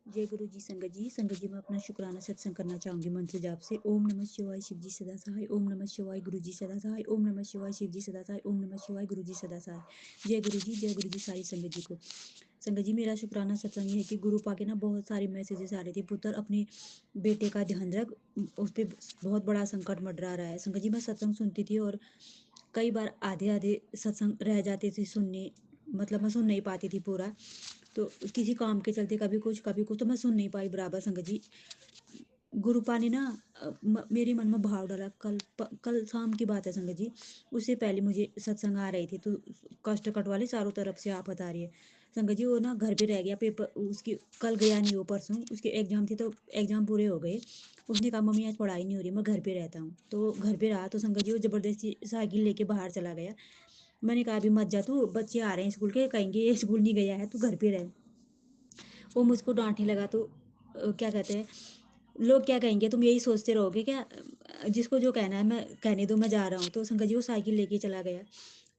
जय गुरु जी। संगत जी मैं अपना शुक्राना सत्संग करना चाहूंगी मंत्र जाप से। ओम नमः शिवाय शिव जी सदा सहाय। ओम नमः शिवाय गुरु जी सदा सहाय। ओम नमः शिवाय शिव जी सदा सहाय। ओम नमः शिवाय गुरु जी सदा सहाय। जय गुरु जी, जय गुरु जी सारी संगत जी को। संगत जी मेरा शुक्राना सत्संग ये है कि गुरु पाके ना बहुत सारे मैसेजेस आ रहे थे, पुत्र अपने बेटे का ध्यान रख, उस पर बहुत बड़ा संकट मंडरा रहा है। संगत जी मैं सत्संग सुनती थी और कई बार आधे आधे सत्संग रह जाते थे सुनने, मतलब मैं सुन नहीं पाती थी पूरा। तो किसी काम के चलते कभी कुछ तो मैं सुन नहीं पाई बराबर। संगत जी गुरुपा ने ना मेरे मन में भाव डाला। कल शाम की बात है संगत जी। उससे पहले मुझे सत्संग आ रही थी तो कष्ट कट वाले चारों तरफ से आफत आ रही है। संगत जी वो ना घर पे रह गया, पेपर उसकी कल गया नहीं, वो परसों उसके एग्जाम थे तो एग्जाम पूरे हो गए। उसने कहा मम्मी आज पढ़ाई नहीं हो रही, मैं घर पे रहता हूँ। तो घर पे रहा तो संगत जी वो जबरदस्ती साइकिल लेके बाहर चला गया। मैंने कहा अभी मत जा, तू बच्चे आ रहे हैं स्कूल के, कहेंगे ये स्कूल नहीं गया है, तू घर पे रह। वो मुझको डांटने लगा तो क्या कहते हैं, लोग क्या कहेंगे, तुम यही सोचते रहोगे क्या, जिसको जो कहना है मैं कहने दो, मैं जा रहा हूँ। तो संगत जी वो साइकिल लेके चला गया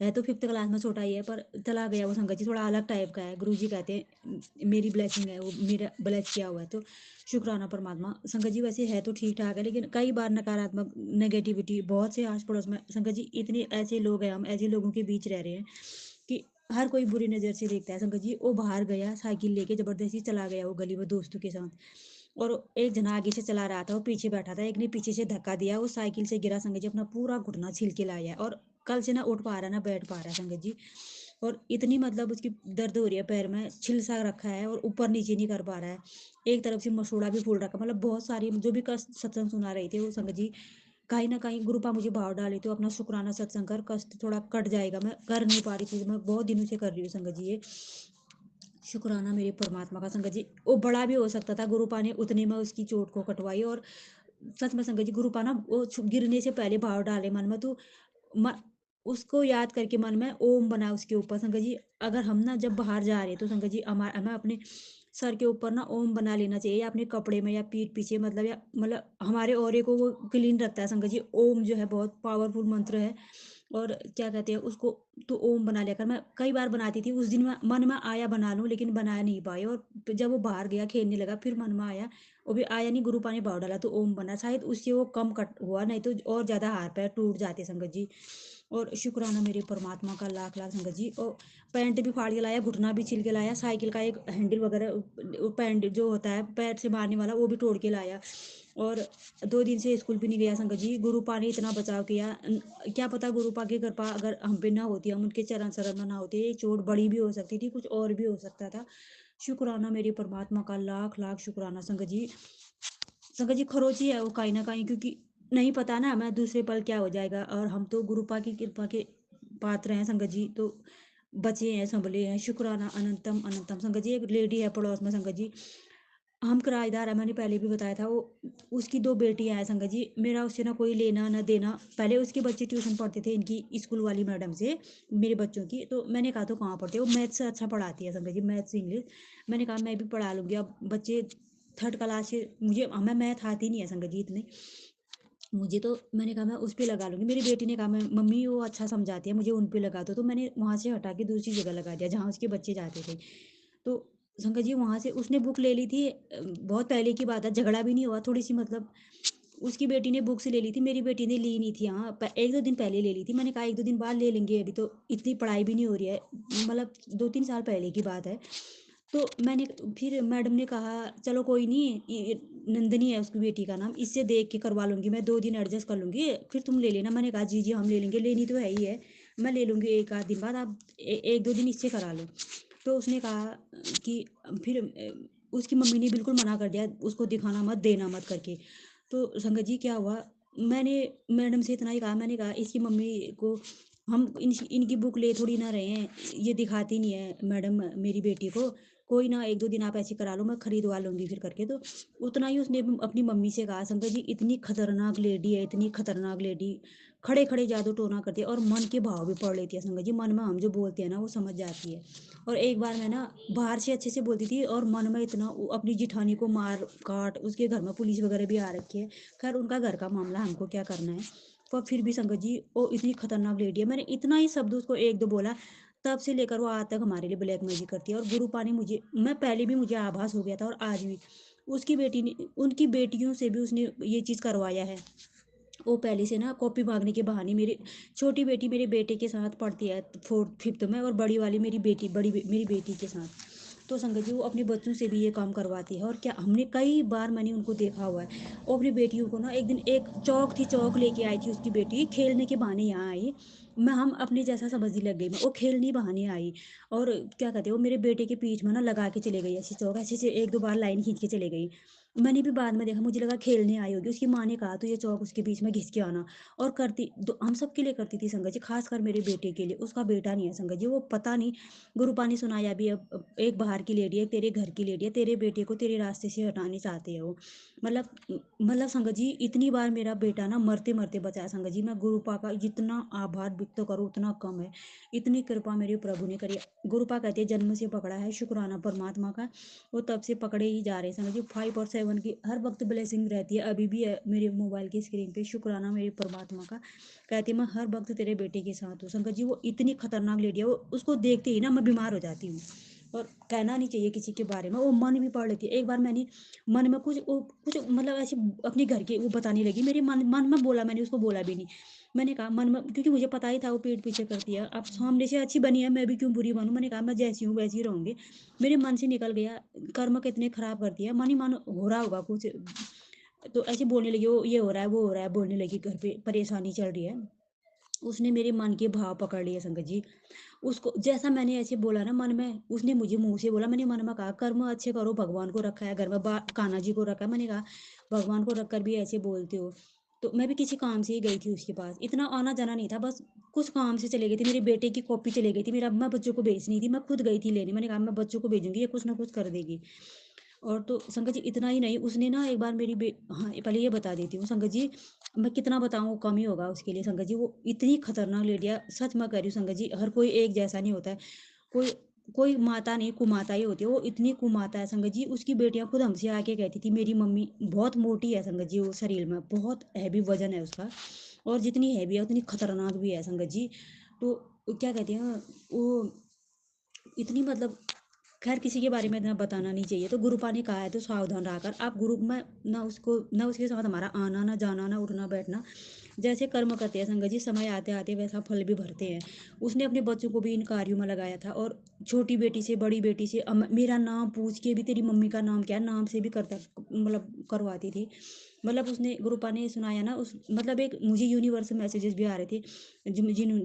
है, तो 5th क्लास में छोटा ही है पर चला गया वो। संगत जी थोड़ा अलग टाइप का है, गुरु जी कहते हैं मेरी ब्लेसिंग है, वो मेरा ब्लेस किया हुआ है, तो शुक्राना परमात्मा। संगत जी वैसे है तो ठीक ठाक है, लेकिन कई बार नकारात्मक नेगेटिविटी बहुत से आस पड़ोस में। संगत जी इतने ऐसे लोग हैं, हम ऐसे लोगों के बीच रह रहे हैं कि हर कोई बुरी नज़र से देखता है। संगत जी वो बाहर गया साइकिल लेके, जबरदस्ती चला गया वो गली में दोस्तों के साथ, और एक जना आगे से चला रहा था, वो पीछे बैठा था, एक ने पीछे से धक्का दिया, वो साइकिल से गिरा। संगत जी अपना पूरा घुटना छिल के लाया है और कल से ना उठ पा रहा है ना बैठ पा रहा है संगत जी। और इतनी मतलब उसकी दर्द हो रही है, पैर में छिल सा रखा है और ऊपर नीचे नहीं कर पा रहा है। एक तरफ से मसूड़ा भी फूल रखा, मतलब बहुत सारी जो भी कष्ट सत्संग सुना रहे थे वो संगत जी कहीं ना कहीं गुरुपा मुझे भाव डाले तो अपना शुक्राना सत्संग कर कष्ट थोड़ा कट जाएगा। मैं कर नहीं पा रही थी, मैं बहुत दिनों से कर रही हूँ संगत जी ये शुक्राना मेरे परमात्मा का। संगत जी वो बड़ा भी हो सकता था, गुरुपा ने उतने में उसकी चोट को कटवाई। और सच में संगत जी गुरुपा ना वो गिरने से पहले भाव डाले मन में, तो म, उसको याद करके मन में ओम बना उसके ऊपर। संगत जी अगर हम ना जब बाहर जा रहे हैं तो संगत जी हमारा हमें अपने सर के ऊपर ना ओम बना लेना चाहिए, या अपने कपड़े में या पीठ पीछे, मतलब या मतलब हमारे ऑरे को वो क्लीन रखता है। संगत जी ओम जो है बहुत पावरफुल मंत्र है, और क्या कहते हैं उसको, तो ओम बना लिया कर। मैं कई बार बनाती थी, उस दिन मैं मन में आया बना लूं लेकिन बना नहीं पाई, और जब वो बाहर गया खेलने लगा फिर मन में आया, वो भी आया नहीं, गुरु पानी भाव डाला तो ओम बना, शायद उससे वो कम कट हुआ, नहीं तो और ज्यादा हाथ पैर टूट जाते संगत जी। और शुक्राना मेरे परमात्मा का लाख लाख संगत जी। और पैंट भी फाड़ के लाया, घुटना भी छिल के लाया, साइकिल का एक हैंडल वगैरह पैंट जो होता है पैर से मारने वाला वो भी तोड़ के लाया। और 2 दिन से स्कूल भी नहीं गया संगत जी। गुरुपा ने इतना बचाव किया, क्या पता गुरुपा की कृपा अगर हम पे ना होती, हम उनके चरण शरण में ना होते, ये चोट बड़ी भी हो सकती थी, कुछ और भी हो सकता था। शुक्राना मेरे परमात्मा का लाख लाख शुक्राना संगत जी। संगत जी खरोची है वो कहीं ना कहीं, क्योंकि नहीं पता ना मैं दूसरे पल क्या हो जाएगा, और हम तो गुरुपा की कृपा के पात्र हैं संगत जी, तो बचे हैं संभले हैं। शुक्राना अनंतम अनंतम। संगत जी एक लेडी है पड़ोस में संगत जी, हम किराएदार है, मैंने पहले भी बताया था, वो उसकी 2 बेटियां हैं संगत जी। मेरा उससे ना कोई लेना ना देना, पहले उसके बच्चे ट्यूशन पढ़ते थे इनकी स्कूल वाली मैडम से मेरे बच्चों की, तो मैंने कहा तो कहाँ पढ़ते हो, मैथ्स से अच्छा पढ़ाती है संगत जी, मैथ्स इंग्लिश। मैंने कहा मैं भी पढ़ा लूँगी, अब बच्चे 3rd क्लास से, मुझे हमें मैथ आती नहीं है संगत जी इतने, मुझे तो मैंने कहा मैं उस पर लगा लूँगी। मेरी बेटी ने कहा मैं मम्मी वो अच्छा समझाती है, मुझे उन पर लगा दो, तो मैंने वहाँ से हटा के दूसरी जगह लगा दिया जहाँ उसके बच्चे जाते थे। तो शंकर जी वहाँ से उसने बुक ले ली थी, बहुत पहले की बात है, झगड़ा भी नहीं हुआ, थोड़ी सी मतलब उसकी बेटी ने बुक्स ले ली थी, मेरी बेटी ने ली नहीं थी। हाँ 1-2 दिन पहले ले ली थी, मैंने कहा 1-2 दिन बाद ले लेंगे, अभी तो इतनी पढ़ाई भी नहीं हो रही है, मतलब 2-3 साल पहले की बात है। तो मैंने फिर मैडम ने कहा चलो कोई नहीं, नंदनी है उसकी बेटी का नाम, इससे देख के करवा लूँगी मैं, 2 दिन एडजस्ट कर लूँगी, फिर तुम ले लेना। मैंने कहा जी जी हम ले लेंगे, लेनी तो है ही है, मैं ले लूँगी 1 आध दिन बाद, आप 1-2 दिन इससे करा लो। तो उसने कहा कि फिर उसकी मम्मी ने बिल्कुल मना कर दिया, उसको दिखाना मत देना मत करके। तो संगत जी क्या हुआ, मैंने मैडम से इतना ही कहा, मैंने कहा इसकी मम्मी को हम इनकी बुक ले थोड़ी ना रहे हैं, ये दिखाती नहीं है मैडम मेरी बेटी को, कोई ना 1-2 दिन आप ऐसे करा लो, मैं खरीदवा लूँगी फिर करके। तो उतना ही उसने अपनी मम्मी से कहा। संगत जी इतनी खतरनाक लेडी है, इतनी खतरनाक लेडी, खड़े खड़े जादू टोना करती है और मन के भाव भी पढ़ लेती है संगत जी, मन में हम जो बोलते हैं ना वो समझ जाती है। और एक बार मैं ना बाहर से अच्छे से बोलती थी और मन में इतना अपनी जिठानी को मार काट, उसके घर में पुलिस वगैरह भी आ रखी है, खैर उनका घर का मामला, हमको क्या करना है। पर फिर भी संगत जी वो इतनी खतरनाक लेडी है, मैंने इतना ही शब्द उसको 1-2 बोला, तब से लेकर वो आज तक हमारे लिए ब्लैक मैजिक करती है। और गुरुपा ने मुझे, मैं पहले भी मुझे आभास हो गया था और आज भी उसकी बेटी ने, उनकी बेटियों से भी उसने ये चीज़ करवाया है। वो पहले से ना कॉपी मांगने के बहाने, मेरी छोटी बेटी मेरे बेटे के साथ पढ़ती है 4th 5th में, और बड़ी वाली मेरी बेटी, मेरी बेटी के साथ। तो संगत जी वो अपने बच्चों से भी ये काम करवाती है। और क्या, हमने कई बार, मैंने उनको देखा हुआ है, वो अपनी बेटियों को ना, एक दिन एक चौक थी, चौक लेके आई थी उसकी बेटी, खेलने के बहाने यहाँ आई। मैं, हम अपने जैसा समझने लग गई, मैं वो खेलने बहाने आई। और क्या कहते हैं, वो मेरे बेटे के पीठ में ना लगा के चले गई ऐसी चौक, ऐसे से 1 2 बार लाइन खींच के चले गई। मैंने भी बाद में देखा, मुझे लगा खेलने आई होगी, उसकी माँ ने कहा तो ये चौक उसके बीच में घिस के आना। और करती हम सब के लिए करती थी संगत जी, खासकर मेरे बेटे के लिए। उसका बेटा नहीं है संगत जी, वो पता नहीं, गुरुपा ने सुनाया भी, अब एक बाहर की लेडी है, तेरे घर की लेडी है, तेरे बेटे को तेरे रास्ते से हटाने चाहते हैं वो। मतलब मतलब संगत जी, इतनी बार मेरा बेटा ना मरते मरते बचा है संगत जी। मैं गुरुपा का जितना आभार व्यक्त करूँ उतना कम है। इतनी कृपा मेरे प्रभु ने करी है। गुरुपा कहते हैं जन्म से पकड़ा है, शुक्राना परमात्मा का। वो तब से पकड़े ही जा रहे हैं संगत जी। 5 और 7 की हर वक्त ब्लेसिंग रहती है, अभी भी है मेरे मोबाइल की स्क्रीन पे, शुक्राना मेरे परमात्मा का। कहती है मैं हर वक्त तेरे बेटे के साथ हूँ संगत जी। वो इतनी खतरनाक लेडी है, वो उसको देखते ही ना मैं बीमार हो जाती हूँ। और कहना नहीं चाहिए किसी के बारे में, वो मन भी पढ़ लेती है। एक बार मैंने मन में कुछ मतलब ऐसे अपने घर के वो बताने लगी, मेरे मन मन में बोला, मैंने उसको बोला भी नहीं। मैंने कहा मन में, क्योंकि मुझे पता ही था वो पीठ पीछे करती है, अब सामने से अच्छी बनी है, मैं भी क्यों बुरी बनूं। मैंने कहा मैं जैसी हूँ वैसी ही रहूंगी। मेरे मन से निकल गया, कर्म कितने खराब करती है, मन ही मन हो रहा होगा कुछ। तो ऐसे बोलने लगी, वो ये हो रहा है वो हो रहा है, बोलने लगी, घर पे परेशानी चल रही है। उसने मेरे मन के भाव पकड़ लिए संगत जी। उसको जैसा मैंने ऐसे बोला ना मन में, उसने मुझे मुंह से बोला, मैंने मन में कहा कर्म अच्छे करो, भगवान को रखा है घर में, कान्हा जी को रखा है। मैंने कहा भगवान को रखकर भी ऐसे बोलते हो। तो मैं भी किसी काम से ही गई थी उसके पास, इतना आना जाना नहीं था, बस कुछ काम से चले गई थी। मेरे बेटे की कॉपी चले गई थी, मेरा, मैं बच्चों को भेजनी थी, मैं खुद गई थी लेने। मैंने कहा मैं बच्चों को भेजूंगी, ये कुछ ना कुछ कर देगी। और तो संगत जी इतना ही नहीं, उसने ना एक बार हाँ पहले ये बता देती हूँ संगत जी, मैं कितना बताऊँ कम ही होगा उसके लिए संगत जी। वो इतनी खतरनाक लेडिया, सच मैं कह रही हूँ संगत जी, हर कोई एक जैसा नहीं होता है। कोई कोई माता नहीं, कुमाता ही होती है। वो इतनी कुमाता है संगत जी, उसकी बेटियां खुद हमसे आके कहती थी, मेरी मम्मी बहुत मोटी है संगत जी, वो शरीर में बहुत हैवी वजन है उसका। और जितनी हैवी है उतनी खतरनाक भी है संगत जी। तो क्या कहते हैं वो, इतनी मतलब, खैर किसी के बारे में इतना बताना नहीं चाहिए। तो गुरुपा ने कहा है तो सावधान रहकर आप, गुरु में ना उसको, ना उसके साथ हमारा आना ना जाना, ना उठना बैठना। जैसे कर्म करते हैं संगत जी, समय आते आते वैसा फल भी भरते हैं। उसने अपने बच्चों को भी इन कार्यों में लगाया था। और छोटी बेटी से, बड़ी बेटी से, मेरा नाम पूछ के भी, तेरी मम्मी का नाम क्या है, नाम से भी करता, मतलब करवाती थी। मतलब उसने, गुरुपा ने सुनाया ना उस, मतलब एक मुझे यूनिवर्सल मैसेजेस भी आ रहे थे,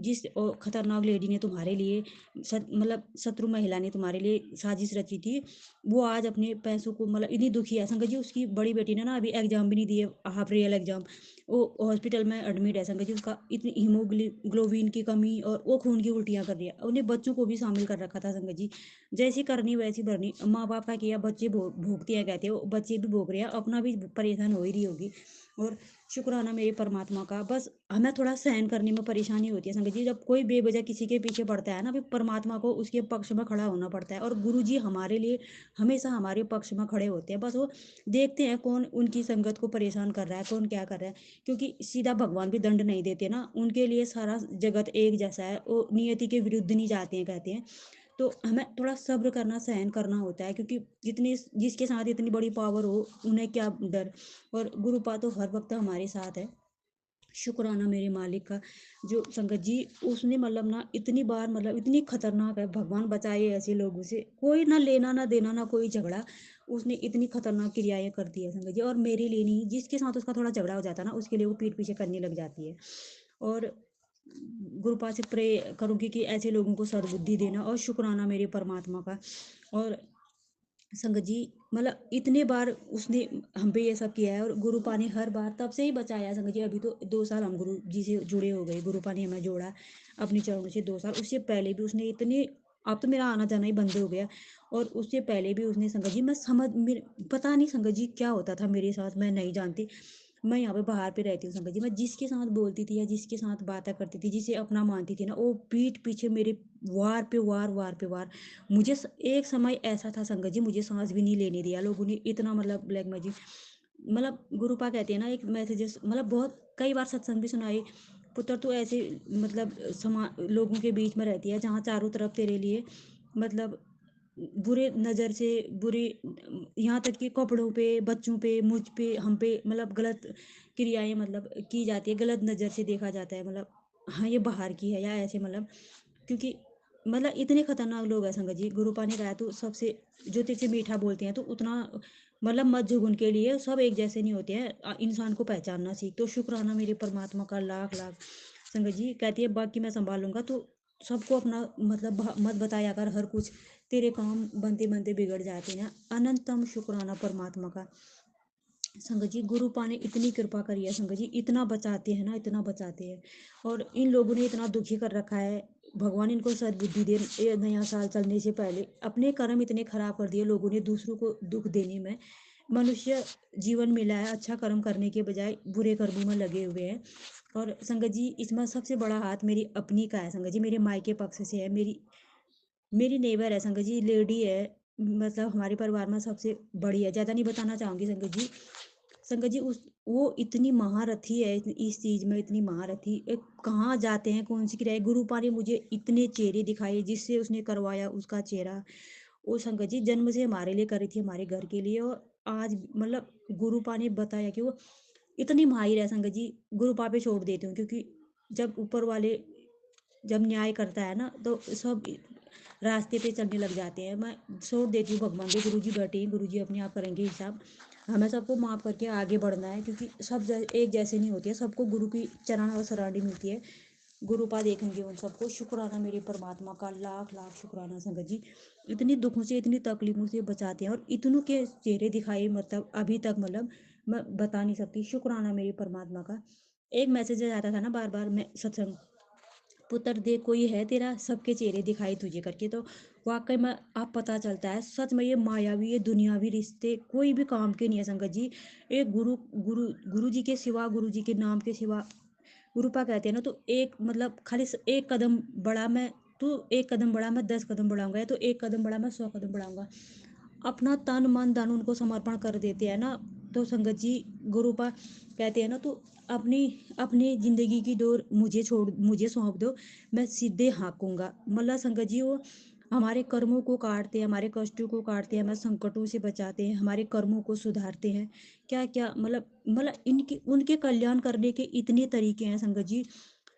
जिस खतरनाक लेडी ने तुम्हारे लिए, मतलब शत्रु महिला ने तुम्हारे लिए साजिश रची थी, वो आज अपने पैसों को, मतलब इतनी दुखी है संगत जी। उसकी बड़ी बेटी ने ना अभी एग्जाम भी नहीं दिए, हाफ रियल एग्जाम, वो हॉस्पिटल में एडमिट है संगत जी। उसका इतनी हीमोग्लोबिन की कमी, और वो खून की उल्टियाँ कर रही है। उन्हें बच्चों को भी शामिल कर रखा था संगत जी। जैसी करनी वैसी भरनी, माँ बाप का किया बच्चे भोगते हैं, कहते हैं बच्चे भी भोग रहे हैं, अपना भी परेशान हो ही रही होगी। और शुक्राना मेरे परमात्मा का, बस हमें थोड़ा सहन करने में परेशानी होती है संगत जी। जब कोई बेवजह किसी के पीछे पड़ता है ना, फिर परमात्मा को उसके पक्ष में खड़ा होना पड़ता है। और गुरु जी हमारे लिए हमेशा हमारे पक्ष में खड़े होते हैं, बस वो देखते हैं कौन उनकी संगत को परेशान कर रहा है, कौन क्या कर रहा है। क्योंकि सीधा भगवान भी दंड नहीं देते ना, उनके लिए सारा जगत एक जैसा है, वो नियति के विरुद्ध नहीं जाते हैं, कहते हैं। तो हमें थोड़ा सब्र करना, सहन करना होता है, क्योंकि जितनी, जिसके साथ इतनी बड़ी पावर हो, उन्हें क्या डर। और गुरुपा तो हर वक्त हमारे साथ है। शुक्राना मेरे मालिक का, जो संगत जी, उसने मतलब ना इतनी बार, मतलब इतनी खतरनाक है, भगवान बचाए ऐसे लोगों से, कोई ना लेना ना देना ना कोई झगड़ा। उसने इतनी खतरनाक क्रियाएं कर दी है संगत जी। और मेरे लिए नहीं, जिसके साथ उसका थोड़ा झगड़ा हो जाता है ना, उसके लिए वो पीठ पीछे करने लग जाती है। और गुरुपा से प्रे करूँगी कि ऐसे लोगों को सद्बुद्धि देना, और शुक्राना मेरे परमात्मा का। और संगत जी, मतलब इतने बार उसने हम पे ये सब किया है, और गुरुपा ने हर बार तब से ही बचाया है संगत जी। अभी तो 2 साल हम गुरु जी से जुड़े हो गए, गुरुपा ने हमें जोड़ा अपने चरणों से 2 साल। उससे पहले भी उसने इतने, अब तो मेरा आना जाना ही बंद हो गया। और उससे पहले भी उसने संगत जी, मैं समझ, मेरे पता नहीं संगत जी क्या होता था मेरे साथ, मैं नहीं जानती। मैं यहाँ पे बाहर पे रहती हूँ संगत जी, मैं जिसके साथ बोलती थी या जिसके साथ बातें करती थी, जिसे अपना मानती थी ना, वो पीठ पीछे मेरे वार पे वार, वार पे वार। मुझे एक समय ऐसा था संगत जी, मुझे सांस भी नहीं लेने दिया लोगों ने, इतना मतलब ब्लैक मैजिक। मतलब गुरुपा कहते हैं ना, एक मैसेजेस, मतलब बहुत कई बार सत्संग भी सुनाए, पुत्र तो ऐसे मतलब लोगों के बीच में रहती है जहाँ चारों तरफ तेरे लिए मतलब बुरे नज़र से बुरे, यहाँ तक कि कपड़ों पे, बच्चों पे, मुझ पे, हम पे मतलब गलत क्रियाएं मतलब की जाती है, गलत नज़र से देखा जाता है मतलब हाँ ये बाहर की है या ऐसे मतलब, क्योंकि मतलब इतने खतरनाक लोग हैं संगत जी। गुरुपा ने कहा तो सबसे जो तेरे से मीठा बोलते हैं तो उतना मतलब मत झुक उनके लिए, सब एक जैसे नहीं होते हैं, इंसान को पहचानना सीख। तो शुक्राना मेरे परमात्मा का लाख लाख। संगत जी कहती है बाकी मैं संभालूंगा, तो सबको अपना मतलब मत बताया कर हर कुछ, तेरे काम बनते बनते बिगड़ जाते हैं। अनंतम शुक्राना परमात्मा का। संगत जी गुरुपा ने इतनी कृपा करी है संगत जी, इतना बचाते हैं ना, इतना बचाते हैं। और इन लोगों ने इतना दुखी कर रखा है, भगवान इनको सद्बुद्धि दे। ये नया साल चलने से पहले अपने कर्म इतने खराब कर दिए लोगों ने, दूसरों को दुख देने में। मनुष्य जीवन मिला है अच्छा कर्म करने के बजाय बुरे कर्मों में लगे हुए हैं। और संगत जी इसमें सबसे बड़ा हाथ मेरी अपनी का है संगत जी, मेरे मायके पक्ष से है। मेरी मेरी नेबर है संगत जी, लेडी है, मतलब हमारे परिवार में सबसे बड़ी है, ज़्यादा नहीं बताना चाहूँगी संगत जी। संगत जी उस वो इतनी महारथी है, इस चीज़ में इतनी महारथी। कहाँ जाते हैं, कौन सी क्रिया, गुरुपा ने मुझे इतने चेहरे दिखाए जिससे उसने करवाया उसका चेहरा। वो संगत जी जन्म से हमारे लिए करी थी, हमारे घर के लिए। और आज मतलब गुरुपा ने बताया कि वो इतनी माहिर है संगत जी। गुरुपा पे छोड़ देती हूँ, क्योंकि जब ऊपर वाले जब न्याय करता है ना तो सब रास्ते पे चलने लग जाते हैं। मैं छोड़ देती हूँ भगवान के, गुरु जी बैठे हैं, गुरु जी अपने आप करेंगे हिसाब। हमें सबको माफ़ करके आगे बढ़ना है, क्योंकि सब एक जैसे नहीं होती है, सबको गुरु की चरण और सराहनी मिलती है। गुरुपा देखेंगे उन सबको। शुक्राना मेरे परमात्मा का लाख लाख शुक्राना संगत जी। इतनी दुखों से इतनी तकलीफों से बचाते हैं और इतनों के चेहरे दिखाई मतलब अभी तक मतलब मैं बता नहीं सकती। शुक्राना मेरे परमात्मा का। एक मैसेज आता था ना बार बार मैं सत्संग, पुत्र देख कोई है तेरा, सबके चेहरे दिखाई तुझे करके। तो वाकई में आप पता चलता है सच में ये मायावी ये दुनियावी रिश्ते कोई भी काम के नहीं है संगत जी। एक गुरु गुरु गुरु जी के सिवा, गुरु जी के नाम के सिवा, गुरुपा कहते हैं ना, तो एक मतलब खाली एक कदम बढ़ा मैं, तो एक कदम बढ़ा मैं 10 कदम बढ़ाऊंगा, या तो एक कदम बढ़ा मैं 100 कदम बढ़ाऊंगा। अपना तन मन धन उनको समर्पण कर देते हैं ना। तो संगत जी गुरुपा कहते हैं ना, तो अपनी अपनी जिंदगी की डोर मुझे सौंप दो, मैं सीधे हाँकूंगा। मतलब संगत जी वो हमारे कर्मों को काटते हैं, हमारे कष्टों को काटते हैं, हमें संकटों से बचाते हैं, हमारे कर्मों को सुधारते हैं। क्या क्या मतलब इनकी उनके कल्याण करने के इतने तरीके हैं संगत जी।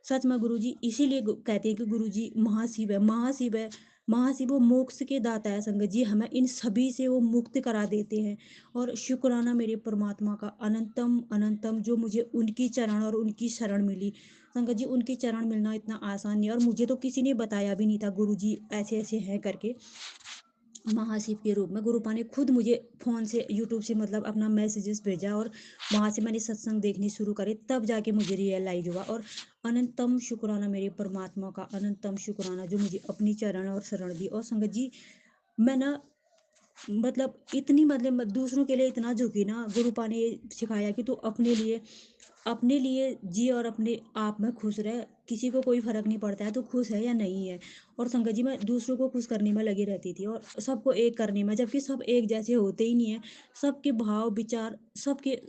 सच में गुरु जी इसीलिए कहते हैं कि गुरु जी महाशिव है, महाशिव है। महाशिव वो मोक्ष के दाता है संगत जी, हमें इन सभी से वो मुक्त करा देते हैं। और शुक्राना मेरे परमात्मा का अनंतम अनंतम, जो मुझे उनकी चरण और उनकी शरण मिली। संगत जी उनकी चरण मिलना इतना आसान नहीं, और मुझे तो किसी ने बताया भी नहीं था गुरु जी ऐसे ऐसे हैं करके। महाशिव के रूप में गुरुपा ने खुद मुझे फ़ोन से यूट्यूब से मतलब अपना मैसेजेस भेजा, और वहाँ से मैंने सत्संग देखने शुरू करे, तब जाके मुझे रियलाइज हुआ। और अनंतम शुक्राना मेरे परमात्मा का, अनंतम शुक्राना जो मुझे अपनी चरण और शरण दी। और संगत जी मैं ना मतलब इतनी मतलब दूसरों के लिए इतना झुकी ना, गुरुपा ने सिखाया कि तू अपने लिए जी और अपने आप में खुश रह, किसी को कोई फर्क नहीं पड़ता है तो खुश है या नहीं है। और संगत जी मैं दूसरों को खुश करने में लगी रहती थी और सबको एक करने में, जबकि सब एक जैसे होते ही नहीं है। सबके भाव विचार सबके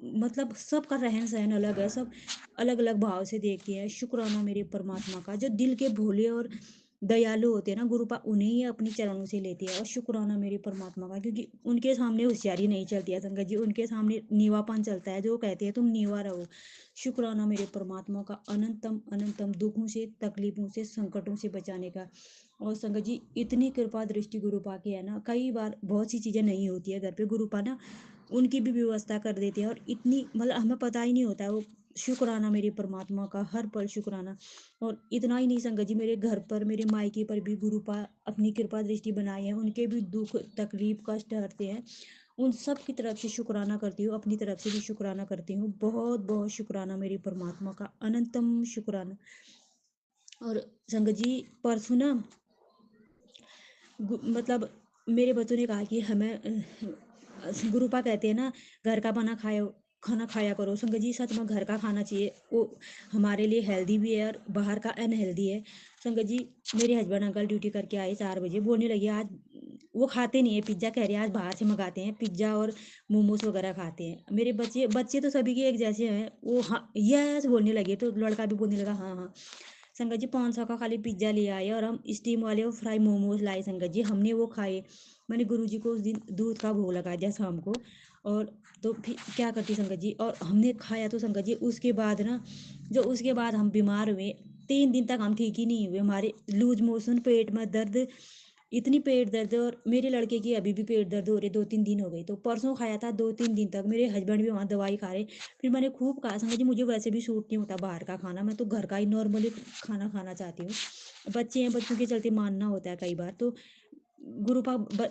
मतलब सबका रहन सहन अलग है, सब अलग अलग भाव से देखते हैं। शुक्राना मेरे परमात्मा का, जो दिल के भोले और दयालु होते हैं ना गुरुपा, उन्हें ही अपनी चरणों से लेती है। और शुक्राना मेरे परमात्मा का, क्योंकि उनके सामने होशियारी नहीं चलती है संगत जी, उनके सामने नीवापन चलता है, जो कहते हैं तुम नीवा रहो। शुक्राना मेरे परमात्मा का अनंतम अनंतम, दुखों से तकलीफों से संकटों से बचाने का। और संगत जी इतनी कृपा दृष्टि गुरुपा की है ना, कई बार बहुत सी चीज़ें नहीं होती है घर पे, गुरुपा ना उनकी भी व्यवस्था कर देती है। और इतनी मतलब हमें पता ही नहीं होता है वो। शुक्राना मेरे परमात्मा का, हर पल शुक्राना। और इतना ही नहीं संगत जी, मेरे घर पर मेरे मायके पर भी गुरुपा अपनी कृपा दृष्टि बनाई है, उनके भी दुख तकलीफ कष्ट हरते हैं। उन सब की तरफ से शुक्राना करती हूँ, अपनी तरफ से भी शुक्राना करती हूँ। बहुत बहुत शुक्राना मेरे परमात्मा का, अनंतम शुक्राना। और संगत जी परसों ना मतलब मेरे बच्चों ने कहा कि हमें गुरुपा कहते हैं ना घर का बना खाना खाया करो। संगत जी सच में घर का खाना चाहिए, वो हमारे लिए हेल्दी भी है और बाहर का अनहेल्दी है। संगत जी मेरे हस्बैंड अंकल ड्यूटी करके आए 4 बजे, बोलने लगे आज वो खाते नहीं है पिज़्ज़ा, कह रहे हैं आज बाहर से मँगाते हैं, पिज़्ज़ा और मोमोज़ वग़ैरह खाते हैं। मेरे बच्चे बच्चे तो सभी के एक जैसे हैं, वो हाँ, यस बोलने लगे तो लड़का भी बोलने लगा हाँ, हाँ। संगत जी 500 का खाली पिज़्ज़ा ले आए और हम स्टीम वाले वो फ्राई मोमोज़ लाए संगत जी, हमने वो खाए। मैंने गुरुजी को उस दिन दूध का भोग लगा दिया शाम को। और तो फिर क्या करती संगत जी, और हमने खाया तो संगत जी उसके बाद ना, जो उसके बाद हम बीमार हुए, 3 दिन तक हम ठीक ही नहीं हुए। हमारे लूज़ मोशन, पेट में दर्द, इतनी पेट दर्द, और मेरे लड़के की अभी भी पेट दर्द हो रही है, 2-3 दिन हो गए। तो परसों खाया था 2-3 दिन तक, मेरे हस्बैंड भी वहाँ दवाई खा रहे। फिर मैंने खूब कहा संगत जी मुझे वैसे भी सूट नहीं होता बाहर का खाना, मैं तो घर का ही नॉर्मली खाना खाना चाहती हूँ। बच्चे हैं, बच्चों के चलते मानना होता है कई बार। तो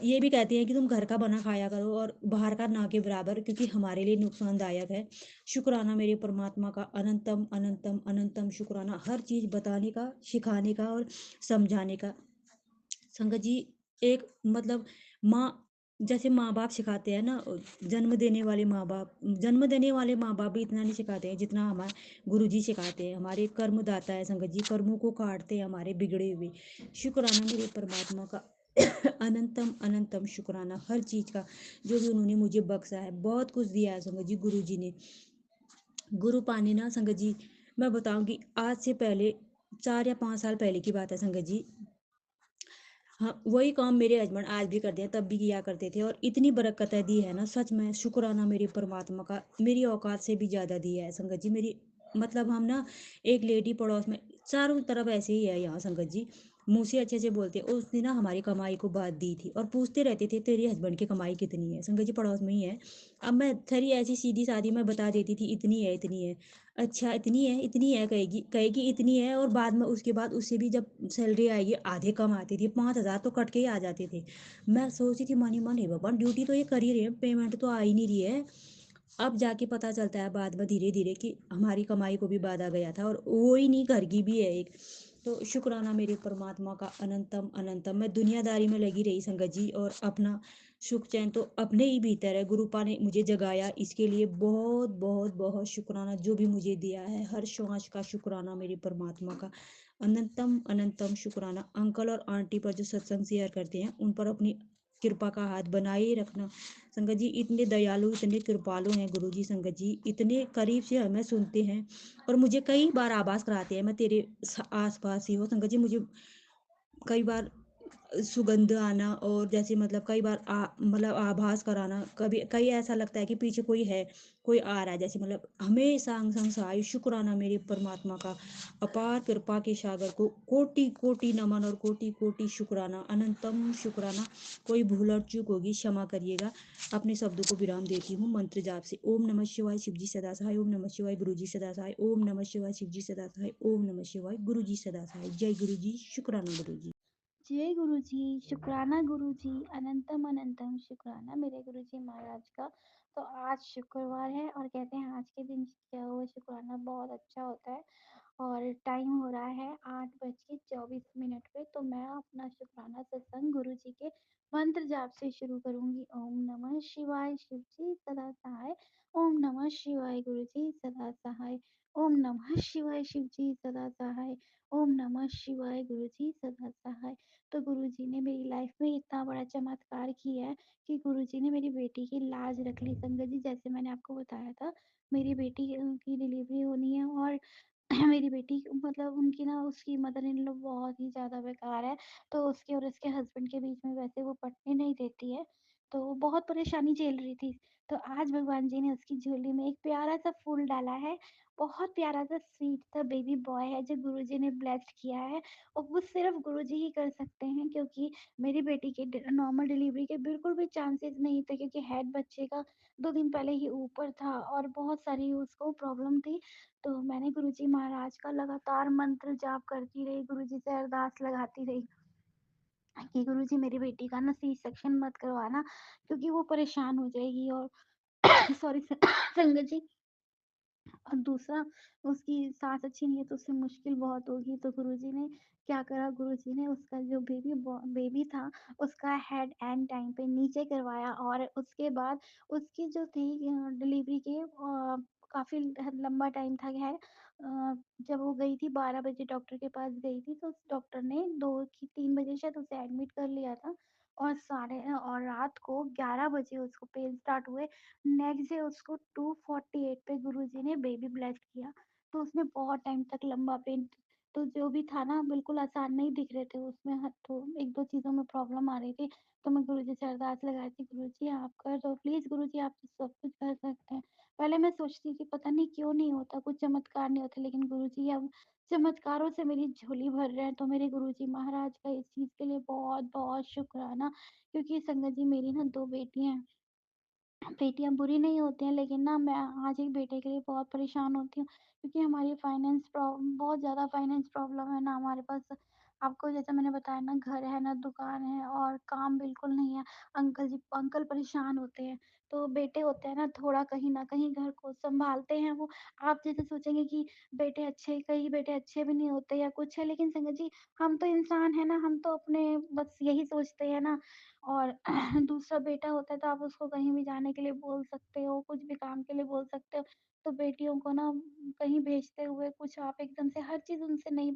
ये भी कहते हैं कि तुम घर का बना खाया करो और बाहर का ना के बराबर, क्योंकि हमारे लिए नुकसानदायक है। शुक्राना मेरे परमात्मा का, अनंतम अनंतम अनंतम शुक्राना, हर चीज़ बताने का, सिखाने का और समझाने का। संगत जी एक मतलब माँ, जैसे माँ बाप सिखाते हैं ना, जन्म देने वाले माँ बाप भी इतना नहीं सिखाते हैं जितना हमारे गुरु जी सिखाते हैं। हमारे कर्मदाता है संगत जी, कर्मों को काटते हैं हमारे बिगड़े हुए। शुक्राना मेरे परमात्मा का अनंतम अनंतम शुक्राना, हर चीज़ का जो भी उन्होंने मुझे बख्शा है, बहुत कुछ दिया है संगत जी गुरु जी ने। गुरु पाने ना संगत जी, मैं बताऊंगी आज से पहले 4 या 5 साल पहले की बात है संगत जी। हाँ, वही काम मेरे हस्बैंड आज भी करते हैं, तब भी किया करते थे, और इतनी बरकतें दी है ना, सच में शुक्राना मेरे परमात्मा का, मेरी औकात से भी ज़्यादा दी है संगत जी मेरी। मतलब हम ना, एक लेडी पड़ोस में, चारों तरफ ऐसे ही है यहाँ संगत जी, मुँह से अच्छे से बोलते हैं। उसने ना हमारी कमाई को बात दी थी और पूछते रहते थे तेरे हस्बैंड की कमाई कितनी है, संगत जी पड़ोस में ही है। अब मैं थोड़ी ऐसी सीधी सादी मैं बता देती थी इतनी है इतनी है। अच्छा इतनी है कहेगी कहेगी इतनी है, और बाद में उसके बाद उससे भी जब सैलरी आएगी आधे कम आती थी, 5,000 तो कट के ही आ जाते थे। मैं सोचती थी मनी मन, हे भगवान ड्यूटी तो ये कर ही रहे हैं, पेमेंट तो आ ही नहीं रही है। अब जाके पता चलता है बाद में धीरे धीरे कि हमारी कमाई को भी बाधा गया था, और वो ही नहीं घर की भी है एक। तो शुक्राना मेरे परमात्मा का, अनंतम अनंतम। मैं दुनियादारी में लगी रही संगत जी, और अपना सुख चैन तो अपने ही भीतर है। गुरुपा ने मुझे जगाया, इसके लिए बहुत बहुत बहुत शुक्राना, जो भी मुझे दिया है हर श्वास का शुक्राना मेरे परमात्मा का, अनंतम अनंतम शुक्राना। अंकल और आंटी पर जो सत्संग शेयर करते हैं उन पर अपनी कृपा का हाथ बनाए रखना संगत जी। इतने दयालु, इतने कृपालु हैं गुरु जी संगत जी, इतने करीब से हमें सुनते हैं, और मुझे कई बार आभास कराते हैं मैं तेरे आस पास ही हूँ संगत जी। मुझे कई बार सुगंध आना, और जैसे मतलब कई बार मतलब आभास कराना, कभी कई ऐसा लगता है कि पीछे कोई है, कोई आ रहा है, जैसे मतलब हमेशा अंग संग सहाय। शुक्राना मेरे परमात्मा का, अपार कृपा के सागर को कोटि कोटि नमन और कोटि कोटि शुक्राना, अनंतम शुक्राना। कोई भूल और चूक होगी क्षमा करिएगा। अपने शब्दों को विराम देती हूँ मंत्र जाप से। ओम नमः शिवाय, शिव जी सदा सहाय। ओम नमः शिवाय, गुरु जी सदा सहाय। ओम नमः शिवाय, शिव जी सदा सहाय। ओम नमः शिवाय, गुरु जी सदा सहाय। जय गुरु जी, शुक्राना गुरु जी। जय गुरु जी, शुक्राना गुरु जी, अनंतम अनंतम शुक्राना मेरे गुरु जी महाराज का। तो आज शुक्रवार है और कहते हैं आज के दिन किया हुआ शुक्राना बहुत अच्छा होता है। और टाइम हो रहा है 8:24 पे, तो मैं अपना शुक्राना सत्संग गुरु जी के मंत्र जाप से शुरू करूंगी। ओम नमः शिवाय, शिव जी सदा सहाय। ओम नमः शिवाय, गुरु जी सदा सहाय। ओम नमः शिवाय, शिव जी सदा सहाय। ओम नमः शिवाय, गुरु जी सदा सहाय। तो गुरु जी ने मेरी लाइफ में इतना बड़ा चमत्कार किया है कि गुरु जी ने मेरी बेटी की लाज रख ली। संगत जी, जैसे मैंने आपको बताया था, मेरी बेटी की डिलीवरी होनी है, और मेरी बेटी मतलब उनकी ना, उसकी मदर इन लॉ बहुत ही ज़्यादा बेकार है। तो उसके और उसके हस्बैंड के बीच में वैसे वो पटने नहीं देती है, तो वो बहुत परेशानी झेल रही थी। तो आज भगवान जी ने उसकी झोली में एक प्यारा सा फूल डाला है। बहुत प्यारा सा स्वीट सा बेबी बॉय है जो गुरु जी ने ब्लेस्ड किया है। और वो सिर्फ गुरु जी ही कर सकते हैं, क्योंकि मेरी बेटी के नॉर्मल डिलीवरी के बिल्कुल भी चांसेस नहीं थे, क्योंकि हेड बच्चे का 2 दिन पहले ही ऊपर था और बहुत सारी उसको प्रॉब्लम थी। तो मैंने गुरुजी महाराज का लगातार मंत्र जाप करती रही, गुरुजी से अरदास लगाती रही कि गुरुजी मेरी बेटी का ना सी सेक्शन मत करवाना, क्योंकि वो परेशान हो जाएगी। और सॉरी संगत जी, और दूसरा, उसकी सास अच्छी नहीं है तो उससे मुश्किल बहुत होगी। तो गुरुजी ने क्या करा, गुरुजी ने उसका जो बेबी था उसका हेड एंड टाइम पे नीचे करवाया, और उसके बाद उसकी जो थी डिलीवरी के काफी लंबा टाइम था खैर। जब वो गई थी 12 बजे डॉक्टर के पास गई थी, तो उस डॉक्टर ने 2 की 3 बजे शायद उसे एडमिट कर लिया था। और रात को 11 बजे उसको पेन स्टार्ट हुए। नेक्स्ट डे उसको 2:48 पे गुरुजी ने बेबी ब्लेस्ड किया। तो उसमें बहुत टाइम तक लंबा पेन, तो जो भी था ना बिल्कुल आसान नहीं दिख रहे थे उसमें, तो 1-2 चीज़ों में प्रॉब्लम आ रही थी। तो मैं गुरुजी से अरदास लगाई थी, गुरुजी आप कर दो प्लीज़, गुरुजी आप तो सब कुछ कर सकते हैं। पहले मैं सोचती थी पता नहीं क्यों नहीं होता, कुछ चमत्कार नहीं होते, लेकिन गुरुजी अब चमत्कारों से मेरी झोली भर रहे हैं। तो मेरे गुरुजी महाराज का इस चीज़ के लिए बहुत-बहुत शुक्राना, क्योंकि संगत जी मेरी ना 2 बेटियाँ हैं। बेटियाँ बुरी नहीं होती हैं, लेकिन ना मैं आज एक बेटे के लिए बहुत परेशान होती हूँ, क्योंकि हमारी बहुत ज़्यादा फाइनेंस प्रॉब्लम है ना हमारे पास। आपको जैसा मैंने बताया ना, घर है ना दुकान है और काम बिल्कुल नहीं है। अंकल परेशान होते हैं, तो बेटे होते हैं ना थोड़ा कहीं न कहीं घर को सँभालते हैं वो। आप जैसे सोचेंगे कि कई बेटे अच्छे भी नहीं होते या कुछ है, लेकिन संगत जी हम तो इंसान हैं ना, हम तो अपने बस यही सोचते हैं ना। और दूसरा बेटा होता है तो आप उसको कहीं भी जाने के लिए बोल सकते हो, कुछ भी काम के लिए बोल सकते हो। तो बेटियों को ना कहीं भेजते हुए कुछ आप एकदम से हर चीज़ उनसे नहीं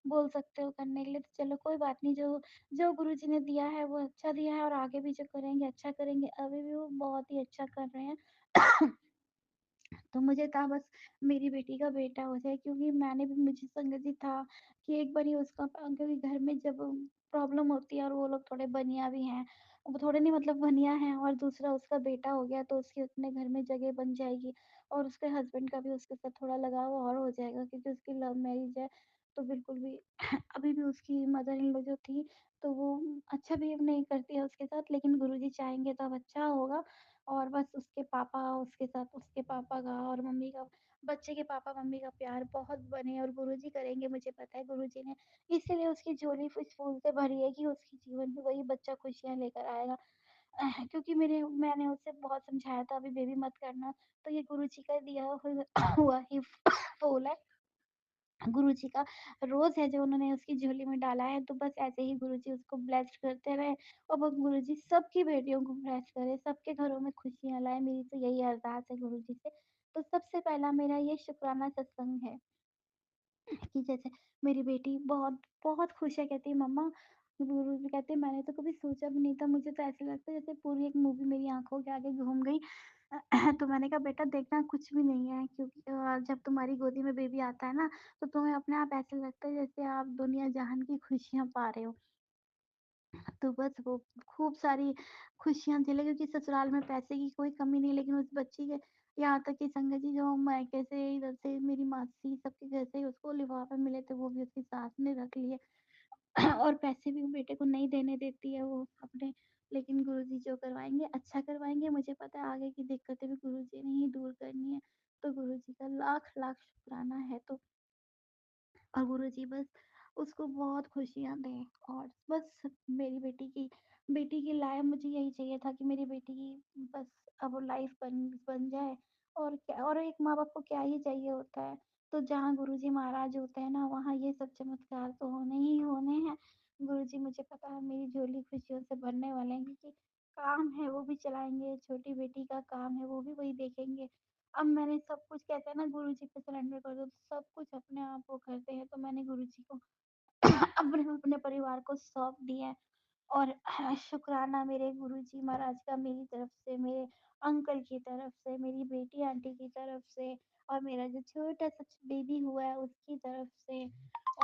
बोल सकते हो करने के लिए। तो चलो कोई बात नहीं, जो जो गुरुजी ने दिया है वो अच्छा दिया है, और आगे भी जो करेंगे अच्छा करेंगे। अभी भी वो बहुत ही अच्छा कर रहे हैं। तो मुझे था बस मेरी बेटी का बेटा हो जाए, क्योंकि मुझे संगत जी था कि एक बारी क्योंकि घर में जब प्रॉब्लम होती है और वो लोग थोड़े बनिया भी हैं, वो थोड़े नहीं मतलब बनिया हैं, और दूसरा उसका बेटा हो गया तो उसकी अपने घर में जगह बन जाएगी, और उसके हस्बैंड का भी उसके साथ थोड़ा लगाव और हो जाएगा, क्योंकि उसकी लव मैरिज है। तो बिल्कुल भी अभी भी उसकी मदर इन लॉ जो थी, तो वो अच्छा बिहेव नहीं करती है उसके साथ, लेकिन गुरुजी चाहेंगे तो अब अच्छा होगा। और बस उसके पापा का और मम्मी का, बच्चे के पापा-मम्मी का प्यार बहुत बने, और गुरुजी करेंगे, मुझे पता है गुरुजी ने इसीलिए उसकी झोली इस फूल से भरी है कि उसके जीवन में वही बच्चा खुशियाँ लेकर आएगा। क्योंकि मेरे मैंने उसे बहुत समझाया था अभी बेबी मत करना, तो ये गुरुजी का दिया हुआ ही फूल है। गुरुजी का रोज़ है जो उन्होंने उसकी झोली में डाला है, तो बस ऐसे ही गुरुजी उसको ब्लेस्ड करते रहे, और वो गुरुजी सबकी बेटियों को ब्लेस्ड करे, सबके घरों में खुशियाँ लाए, मेरी तो यही अरदास है गुरुजी से। तो सबसे पहला मेरा ये शुक्राना सत्संग है कि जैसे मेरी बेटी बहुत बहुत खुश है, कहती है मम्मा, गुरुजी कहते हैं मैंने तो कभी सोचा भी नहीं था, मुझे तो ऐसा लगता है जैसे पूरी एक मूवी मेरी आँखों के आगे घूम गई। तो मैंने कहा बेटा देखना कुछ भी नहीं है, क्योंकि जब तुम्हारी गोदी में बेबी आता है ना, तो तुम्हें अपने आप ऐसा लगता है जैसे आप दुनिया जहान की खुशियाँ पा रहे हो। तो बस वो खूब सारी खुशियाँ झेले, क्योंकि ससुराल में पैसे की कोई कमी नहीं, लेकिन उस बच्ची के यहाँ तक कि संगत जी जो मायके से इधर से मेरी मासी सबके घर से ही उसको लिफाफे मिले थे, वो भी उसकी सास ने रख लिए। और पैसे भी बेटे को नहीं देने देती है वो अपने, लेकिन गुरुजी जो करवाएँगे अच्छा करवाएँगे, मुझे पता है आगे की दिक्कतें भी गुरुजी ने ही दूर करनी है। तो गुरुजी का लाख-लाख शुक्राना है। तो और गुरुजी बस उसको बहुत खुशियाँ दें, और बस मेरी बेटी की लाइफ़, मुझे यही चाहिए था कि मेरी बेटी की बस अब लाइफ़ बन जाए, और क्या, और एक माँ-बाप को क्या ही चाहिए होता है। तो जहाँ गुरुजी महाराज होते हैं ना, वहाँ ये सब चमत्कार तो होने ही होने हैं। गुरुजी मुझे पता है मेरी झोली खुशियों से भरने वाले हैं, क्योंकि काम है वो भी चलाएँगे, छोटी बेटी का काम है वो भी वही देखेंगे। अब मैंने सब कुछ, कहते हैं ना गुरुजी पे सरेंडर कर दो, तो सब कुछ अपने आप वो करते हैं, तो मैंने गुरुजी को अपने अपने परिवार को सौंप दिया है। और शुक्राना मेरे गुरुजी महाराज का मेरी तरफ से, मेरे अंकल की तरफ से, मेरी बेटी आंटी की तरफ से, और मेरा जो छोटा-सा बेबी हुआ है उसकी तरफ से,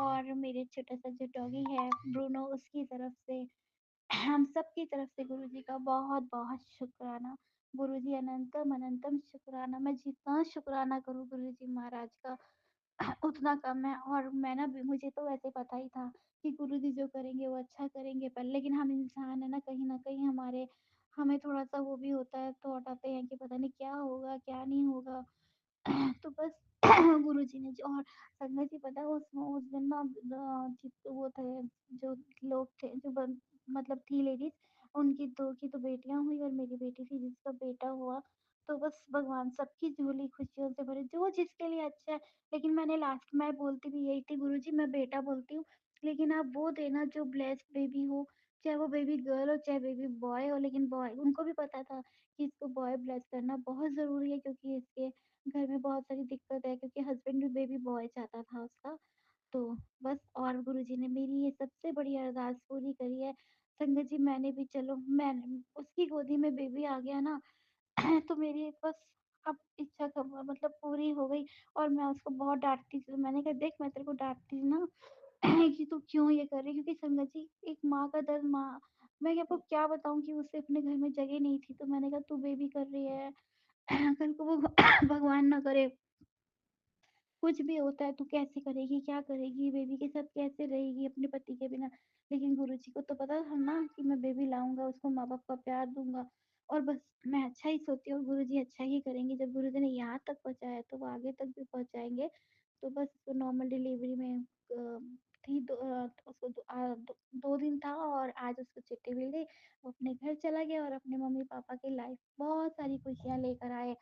और मेरे छोटा-सा जो डॉगी है ब्रूनो उसकी तरफ से। हम सबकी तरफ से गुरुजी का बहुत-बहुत शुक्राना। गुरुजी अनंतम अनंतम शुक्राना। मैं जितना शुक्राना करूँ गुरुजी महाराज का उतना कम है। और मैं ना मुझे तो वैसे पता ही था कि गुरुजी जो करेंगे वो अच्छा करेंगे, पर लेकिन हम इंसान है ना, कहीं न कहीं हमें थोड़ा-सा वो भी होता है, थॉट आते हैं कि पता नहीं क्या होगा, क्या नहीं होगा। तो बस गुरुजी ने जो, और संगत जी पता है उस दिन ना वो थे जो लोग थे जो मतलब थी लेडीज, उनकी दो की तो बेटियां हुई और मेरी बेटी थी जिसका बेटा हुआ। तो बस भगवान सबकी झोली खुशियों से भरे, जो जिसके लिए अच्छा है। लेकिन मैंने लास्ट में बोलती भी यही थी, गुरुजी मैं बेटा बोलती हूँ, लेकिन आप वो देना जो ब्लेस्ड बेबी हो, चाहे वो बेबी गर्ल हो चाहे बेबी बॉय हो, लेकिन बॉय, उनको भी पता था कि इसको बॉय ब्लेस करना बहुत ज़रूरी है, क्योंकि इसके घर में बहुत सारी दिक्कत है, क्योंकि हस्बैंड भी बेबी बॉय चाहता था उसका। तो बस, और गुरुजी ने मेरी ये सबसे बड़ी अरदास पूरी करी है। संगत जी मैंने भी चलो मैंने उसकी गोदी में बेबी आ गया ना तो मेरी बस अब इच्छा मतलब पूरी हो गई। और मैं उसको बहुत डाँटती थी, तो मैंने कहा देख मैं तेरे को डाँटती हूँ ना कि तू क्यों ये कर रही है? क्योंकि संगत जी एक माँ का दर्द माँ मैं आपको क्या बताऊँ कि उसे अपने घर में जगह नहीं थी, तो मैंने कहा तू बेबी कर रही है कल को वो भगवान ना करे कुछ भी होता है, तू कैसे करेगी, क्या करेगी, बेबी के साथ कैसे रहेगी अपने पति के बिना? लेकिन गुरुजी को तो पता था ना कि मैं बेबी लाऊँगा, उसको माँ-बाप का प्यार दूँगा और बस मैं अच्छा ही सोचती हूँ और गुरुजी अच्छा ही करेंगे। जब गुरुजी ने यहाँ तक पहुँचाया तो वो आगे तक भी पहुँचाएँगे। तो बस उसको नॉर्मल डिलीवरी में थी उसको 2 दिन था और आज उसको चिट्ठी मिल गई। वो अपने घर चला गया और अपने मम्मी-पापा की लाइफ बहुत सारी खुशियाँ लेकर आए।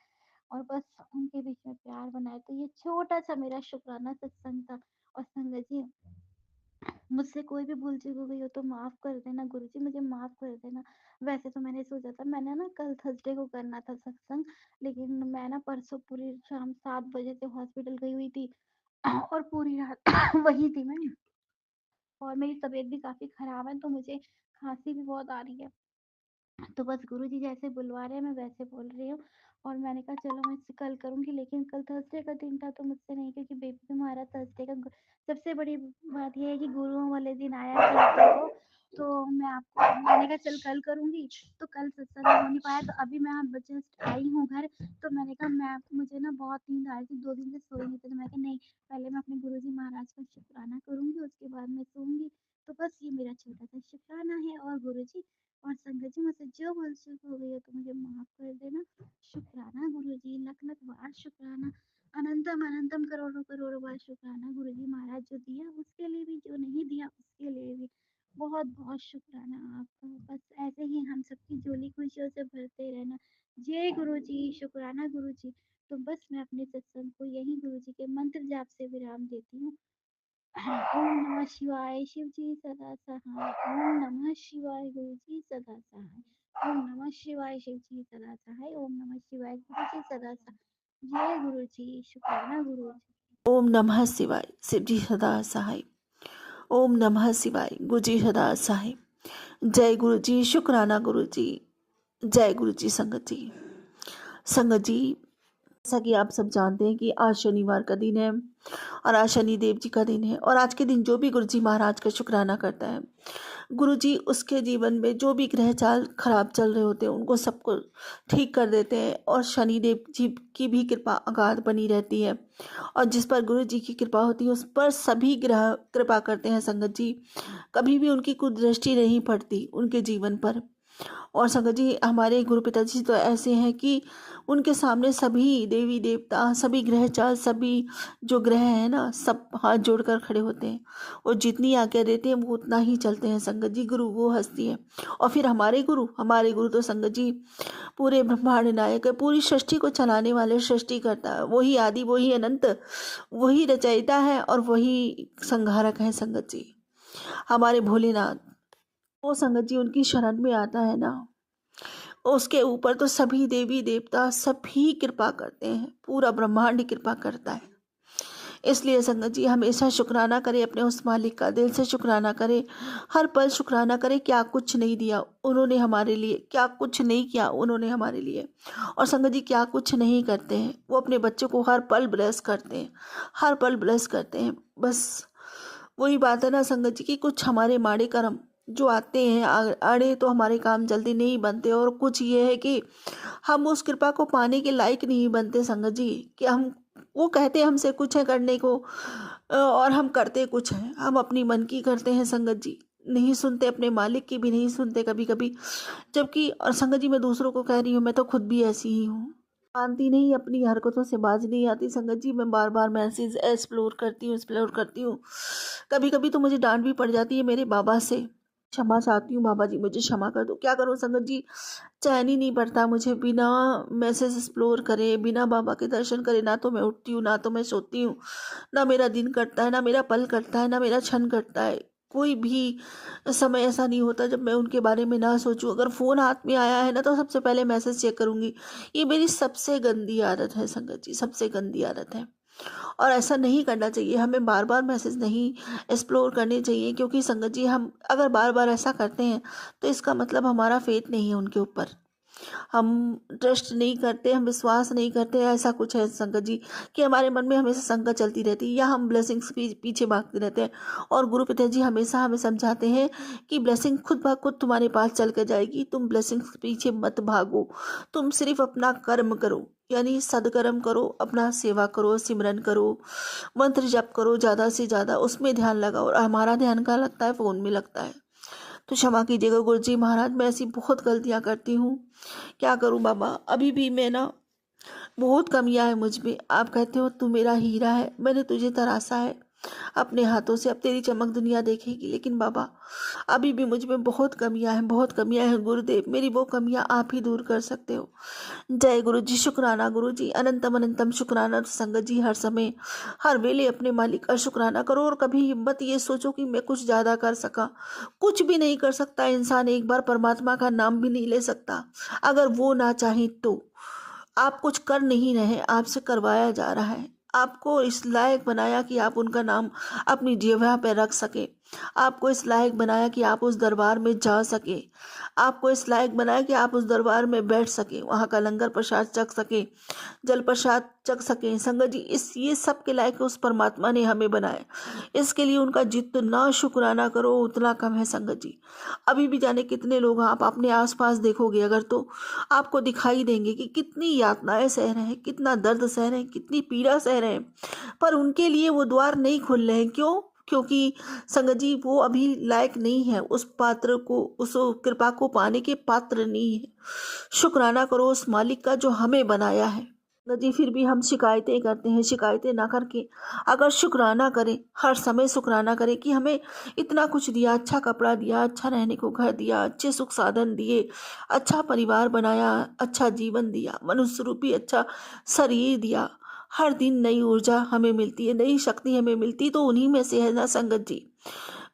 और बस उनके बीच में प्यार बनाए। तो ये छोटा-सा मेरा शुक्राना सत्संग था। और संगत जी मुझसे कोई भी भूल-चूक हो गई हो तो माफ़ कर देना गुरुजी, मुझे माफ़ कर देना। वैसे तो मैंने सोचा था मैंने ना कल थर्सडे को करना था सत्संग, लेकिन मैं ना परसों पूरी शाम 7 बजे से हॉस्पिटल गई हुई थी और पूरी रात वहीं थी मैं और मेरी तबीयत भी काफ़ी ख़राब है, तो मुझे खाँसी भी बहुत आ रही है। तो बस गुरुजी जैसे बुलवा रहे हैं मैं वैसे बोल रही हूँ और मैंने कहा चलो मैं इससे कल करूँगी, लेकिन कल थर्सडे का दिन था तो मुझसे नहीं, क्योंकि बेबी तुम्हारा थर्सडे का सबसे बड़ी बात ये है कि गुरुओं वाले दिन आया थर्सडे को। तो मैंने कहा चल कल करूँगी, तो कल सत्संग हो नहीं पाया। तो अभी मैं अब जस्ट आई हूँ घर, तो मैंने कहा मैं मुझे ना बहुत नींद आ रही थी, 2 दिन से सोई नहीं थी, तो मैं कहा नहीं पहले मैं अपने गुरुजी महाराज का शुक्राना करूँगी उसके बाद मैं सोऊँगी। तो बस ये मेरा छोटा-सा शुक्राना है। और गुरुजी और संगत जी मुझसे जो भूल-चूक हो गई हो तो मुझे माफ़ कर देना। शुक्राना गुरुजी, लख-लख बार शुक्राना, अनंतम अनंतम करोड़ों-करोड़ों बार शुक्राना गुरुजी महाराज, जो दिया उसके लिए भी, जो नहीं दिया उसके लिए भी। बहुत-बहुत शुक्राना आपका। बस ऐसे ही हम सबकी झोली खुशियों से भरते रहना। जय गुरुजी, शुक्राना गुरुजी। तो बस मैं अपने सत्संग को यहीं गुरुजी के मंत्र जाप से विराम देती हूँ। ओम नमः शिवाय शिव जी सदा सहाय। ओम नमः शिवाय गुरु जी सदा सहाय। ओम नमः शिवाय शिव जी सदा सहाय। ओम नमः शिवाय गुरु जी सदा सहाय। जय गुरु जी, शुक्राना गुरु जी। ओम नमः शिवाय शिव जी सदा सहाय। ओम नमः शिवाय गुरु जी सदा सहाय। जय गुरु जी, शुक्राना गुरु जी। जय गुरु जी। संगत जी, संगत जी, जैसा कि आप सब जानते हैं कि आज शनिवार का दिन है और आज शनि देव जी का दिन है। और आज के दिन जो भी गुरु जी महाराज का शुक्राना करता है, गुरु जी उसके जीवन में जो भी ग्रह चाल खराब चल रहे होते हैं उनको सबको ठीक कर देते हैं और शनि देव जी की भी कृपा अगाध बनी रहती है। और जिस पर गुरु जी की कृपा होती है उस पर सभी ग्रह कृपा करते हैं। संगत जी, कभी भी उनकी कुदृष्टि नहीं पड़ती उनके जीवन पर। और संगत जी, हमारे गुरु पिताजी तो ऐसे हैं कि उनके सामने सभी देवी देवता, सभी ग्रह चाल, सभी जो ग्रह हैं ना, सब हाथ जोड़कर खड़े होते हैं और जितनी आज्ञा देते हैं वो उतना ही चलते हैं। संगत जी, गुरु वो हस्ती है। और फिर हमारे गुरु तो संगत जी पूरे ब्रह्मांड नायक है, पूरी सृष्टि को चलाने वाले सृष्टि करता है। वही आदि, वही अनंत, वही रचयिता है और वही संहारक है। संगत जी, हमारे भोलेनाथ, वो संगत जी उनकी शरण में आता है ना, उसके ऊपर तो सभी देवी देवता सभी कृपा करते हैं, पूरा ब्रह्मांड कृपा करता है। इसलिए संगत जी हमेशा शुक्राना करें अपने उस मालिक का, दिल से शुक्राना करें, हर पल शुक्राना करें। क्या कुछ नहीं दिया उन्होंने हमारे लिए, क्या कुछ नहीं किया उन्होंने हमारे लिए। और संगत जी क्या कुछ नहीं करते हैं, वो अपने बच्चों को हर पल ब्लेस करते हैं, हर पल ब्लेस करते हैं। बस वही बात है ना संगत जी की कुछ हमारे माड़े कर्म जो आते हैं आड़े, तो हमारे काम जल्दी नहीं बनते। और कुछ ये है कि हम उस कृपा को पाने के लायक नहीं बनते संगत जी, कि हम, वो कहते हैं हमसे कुछ है करने को और हम करते कुछ हैं। हम अपनी मन की करते हैं संगत जी, नहीं सुनते, अपने मालिक की भी नहीं सुनते कभी कभी। जबकि और संगत जी, मैं दूसरों को कह रही हूँ, मैं तो खुद भी ऐसी ही हूँ, मानती नहीं, अपनी हरकतों से बाज नहीं आती। संगत जी, मैं बार बार मैसेज एक्सप्लोर करती हूँ। कभी कभी तो मुझे डांट भी पड़ जाती है मेरे बाबा से। क्षमा चाहती हूँ, बाबा जी मुझे क्षमा कर दो। क्या करूँ संगत जी, चैन ही नहीं पड़ता मुझे बिना मैसेज एक्सप्लोर करे, बिना बाबा के दर्शन करे। ना तो मैं उठती हूँ, ना तो मैं सोती हूँ, ना मेरा दिन कटता है, ना मेरा पल कटता है, ना मेरा क्षण कटता है। कोई भी समय ऐसा नहीं होता जब मैं उनके बारे में ना सोचूं। अगर फ़ोन हाथ में आया है ना, तो सबसे पहले मैसेज चेक करूंगी। ये मेरी सबसे गंदी आदत है संगत जी, सबसे गंदी आदत है। और ऐसा नहीं करना चाहिए, हमें बार बार मैसेज नहीं एक्सप्लोर करने चाहिए, क्योंकि संगत जी हम अगर बार बार ऐसा करते हैं तो इसका मतलब हमारा फेथ नहीं है उनके ऊपर, हम ट्रस्ट नहीं करते, हम विश्वास नहीं करते, ऐसा कुछ है संगत जी कि हमारे मन में हमेशा शंका चलती रहती है या हम ब्लेसिंग्स पीछे भागते रहते हैं। और गुरु पिता जी हमेशा हमें समझाते हैं कि ब्लेसिंग खुद ब खुद तुम्हारे पास चल कर जाएगी, तुम ब्लेसिंग्स के पीछे मत भागो, तुम सिर्फ अपना कर्म करो, यानी सदकर्म करो, अपना सेवा करो, सिमरन करो, मंत्र जप करो ज़्यादा से ज़्यादा, उसमें ध्यान लगाओ। और हमारा ध्यान कहाँ लगता है? फ़ोन में लगता है। तो क्षमा कीजिएगा गुरु जी महाराज, मैं ऐसी बहुत गलतियाँ करती हूँ, क्या करूँ बाबा। अभी भी मैं ना बहुत कमियां है मुझ में। आप कहते हो तू मेरा हीरा है, मैंने तुझे तराशा है अपने हाथों से, अब तेरी चमक दुनिया देखेगी। लेकिन बाबा अभी भी मुझ में बहुत कमियां हैं, बहुत कमियां हैं गुरुदेव, मेरी वो कमियां आप ही दूर कर सकते हो। जय गुरु जी, शुक्राना गुरु जी, अनंतम अनंतम शुक्राना। संगत जी हर समय हर वेले अपने मालिक का शुक्राना करो और कभी मत ये सोचो कि मैं कुछ ज़्यादा कर सका। कुछ भी नहीं कर सकता इंसान, एक बार परमात्मा का नाम भी नहीं ले सकता अगर वो ना चाहे तो। आप कुछ कर नहीं रहे, आपसे करवाया जा रहा है। आपको इस लायक बनाया कि आप उनका नाम अपनी जिह्वा पर रख सके, आपको इस लायक बनाया कि आप उस दरबार में जा सके, आपको इस लायक बनाया कि आप उस दरबार में बैठ सके, वहाँ का लंगर प्रसाद चख सके, जल प्रसाद चख सके। संगत जी इस ये सब के लायक उस परमात्मा ने हमें बनाया, इसके लिए उनका जितना शुक्राना करो उतना कम है। संगत जी अभी भी जाने कितने लोग आप अपने आसपास देखोगे अगर तो आपको दिखाई देंगे कि कितनी यातनाएं सह रहे हैं, कितना दर्द सह रहे हैं, कितनी पीड़ा सह रहे हैं, पर उनके लिए वो द्वार नहीं खुल रहे हैं। क्यों? क्योंकि संगत जी वो अभी लायक नहीं है, उस पात्र को, उस कृपा को पाने के पात्र नहीं है। शुक्राना करो उस मालिक का जो हमें बनाया है। संगत जी फिर भी हम शिकायतें करते हैं, शिकायतें ना करके अगर शुक्राना करें, हर समय शुक्राना करें कि हमें इतना कुछ दिया, अच्छा कपड़ा दिया, अच्छा रहने को घर दिया, अच्छे सुख साधन दिए, अच्छा परिवार बनाया, अच्छा जीवन दिया, मनुष्य रूपी अच्छा शरीर दिया, हर दिन नई ऊर्जा हमें मिलती है, नई शक्ति हमें मिलती, तो उन्हीं में से है ना संगत जी।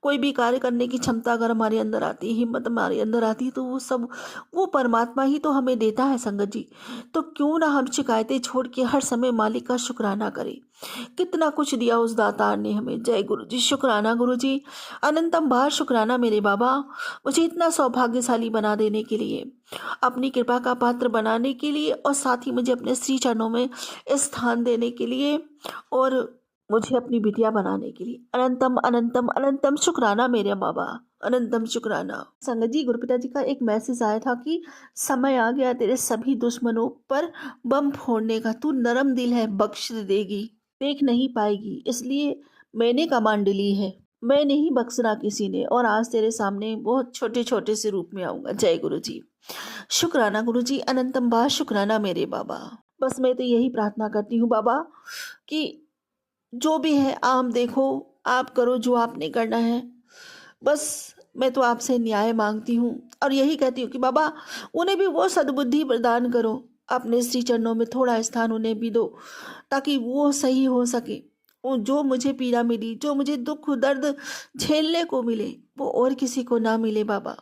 कोई भी कार्य करने की क्षमता अगर हमारे अंदर आती है, हिम्मत हमारे अंदर आती है, तो वो सब वो परमात्मा ही तो हमें देता है संगत जी। तो क्यों ना हम शिकायतें छोड़ के हर समय मालिक का शुक्राना करें। कितना कुछ दिया उस दातार ने हमें। जय गुरु जी, शुक्राना गुरु जी, अनंतम बार शुक्राना मेरे बाबा, मुझे इतना सौभाग्यशाली बना देने के लिए, अपनी कृपा का पात्र बनाने के लिए, और साथ ही मुझे अपने श्री चरणों में स्थान देने के लिए, और मुझे अपनी बिटिया बनाने के लिए। अनंतम अनंतम अनंतम शुक्राना मेरे बाबा, अनंतम शुक्राना। संगत जी गुरुपिता जी का एक मैसेज आया था कि समय आ गया तेरे सभी दुश्मनों पर बम फोड़ने का, तू नरम दिल है बख्श देगी, देख नहीं पाएगी, इसलिए मैंने कमांड ली है, मैं नहीं बख्शना किसी ने, और आज तेरे सामने बहुत छोटे छोटे से रूप में आऊंगा। जय गुरु जी, शुक्राना गुरु जी, अनंतम बार शुक्राना मेरे बाबा। बस मैं तो यही प्रार्थना करती हूँ बाबा कि जो भी है आप देखो, आप करो जो आपने करना है। बस मैं तो आपसे न्याय मांगती हूँ और यही कहती हूँ कि बाबा उन्हें भी वो सद्बुद्धि प्रदान करो, अपने श्री चरणों में थोड़ा स्थान उन्हें भी दो, ताकि वो सही हो सके। वो जो मुझे पीड़ा मिली, जो मुझे दुख दर्द झेलने को मिले, वो और किसी को ना मिले बाबा।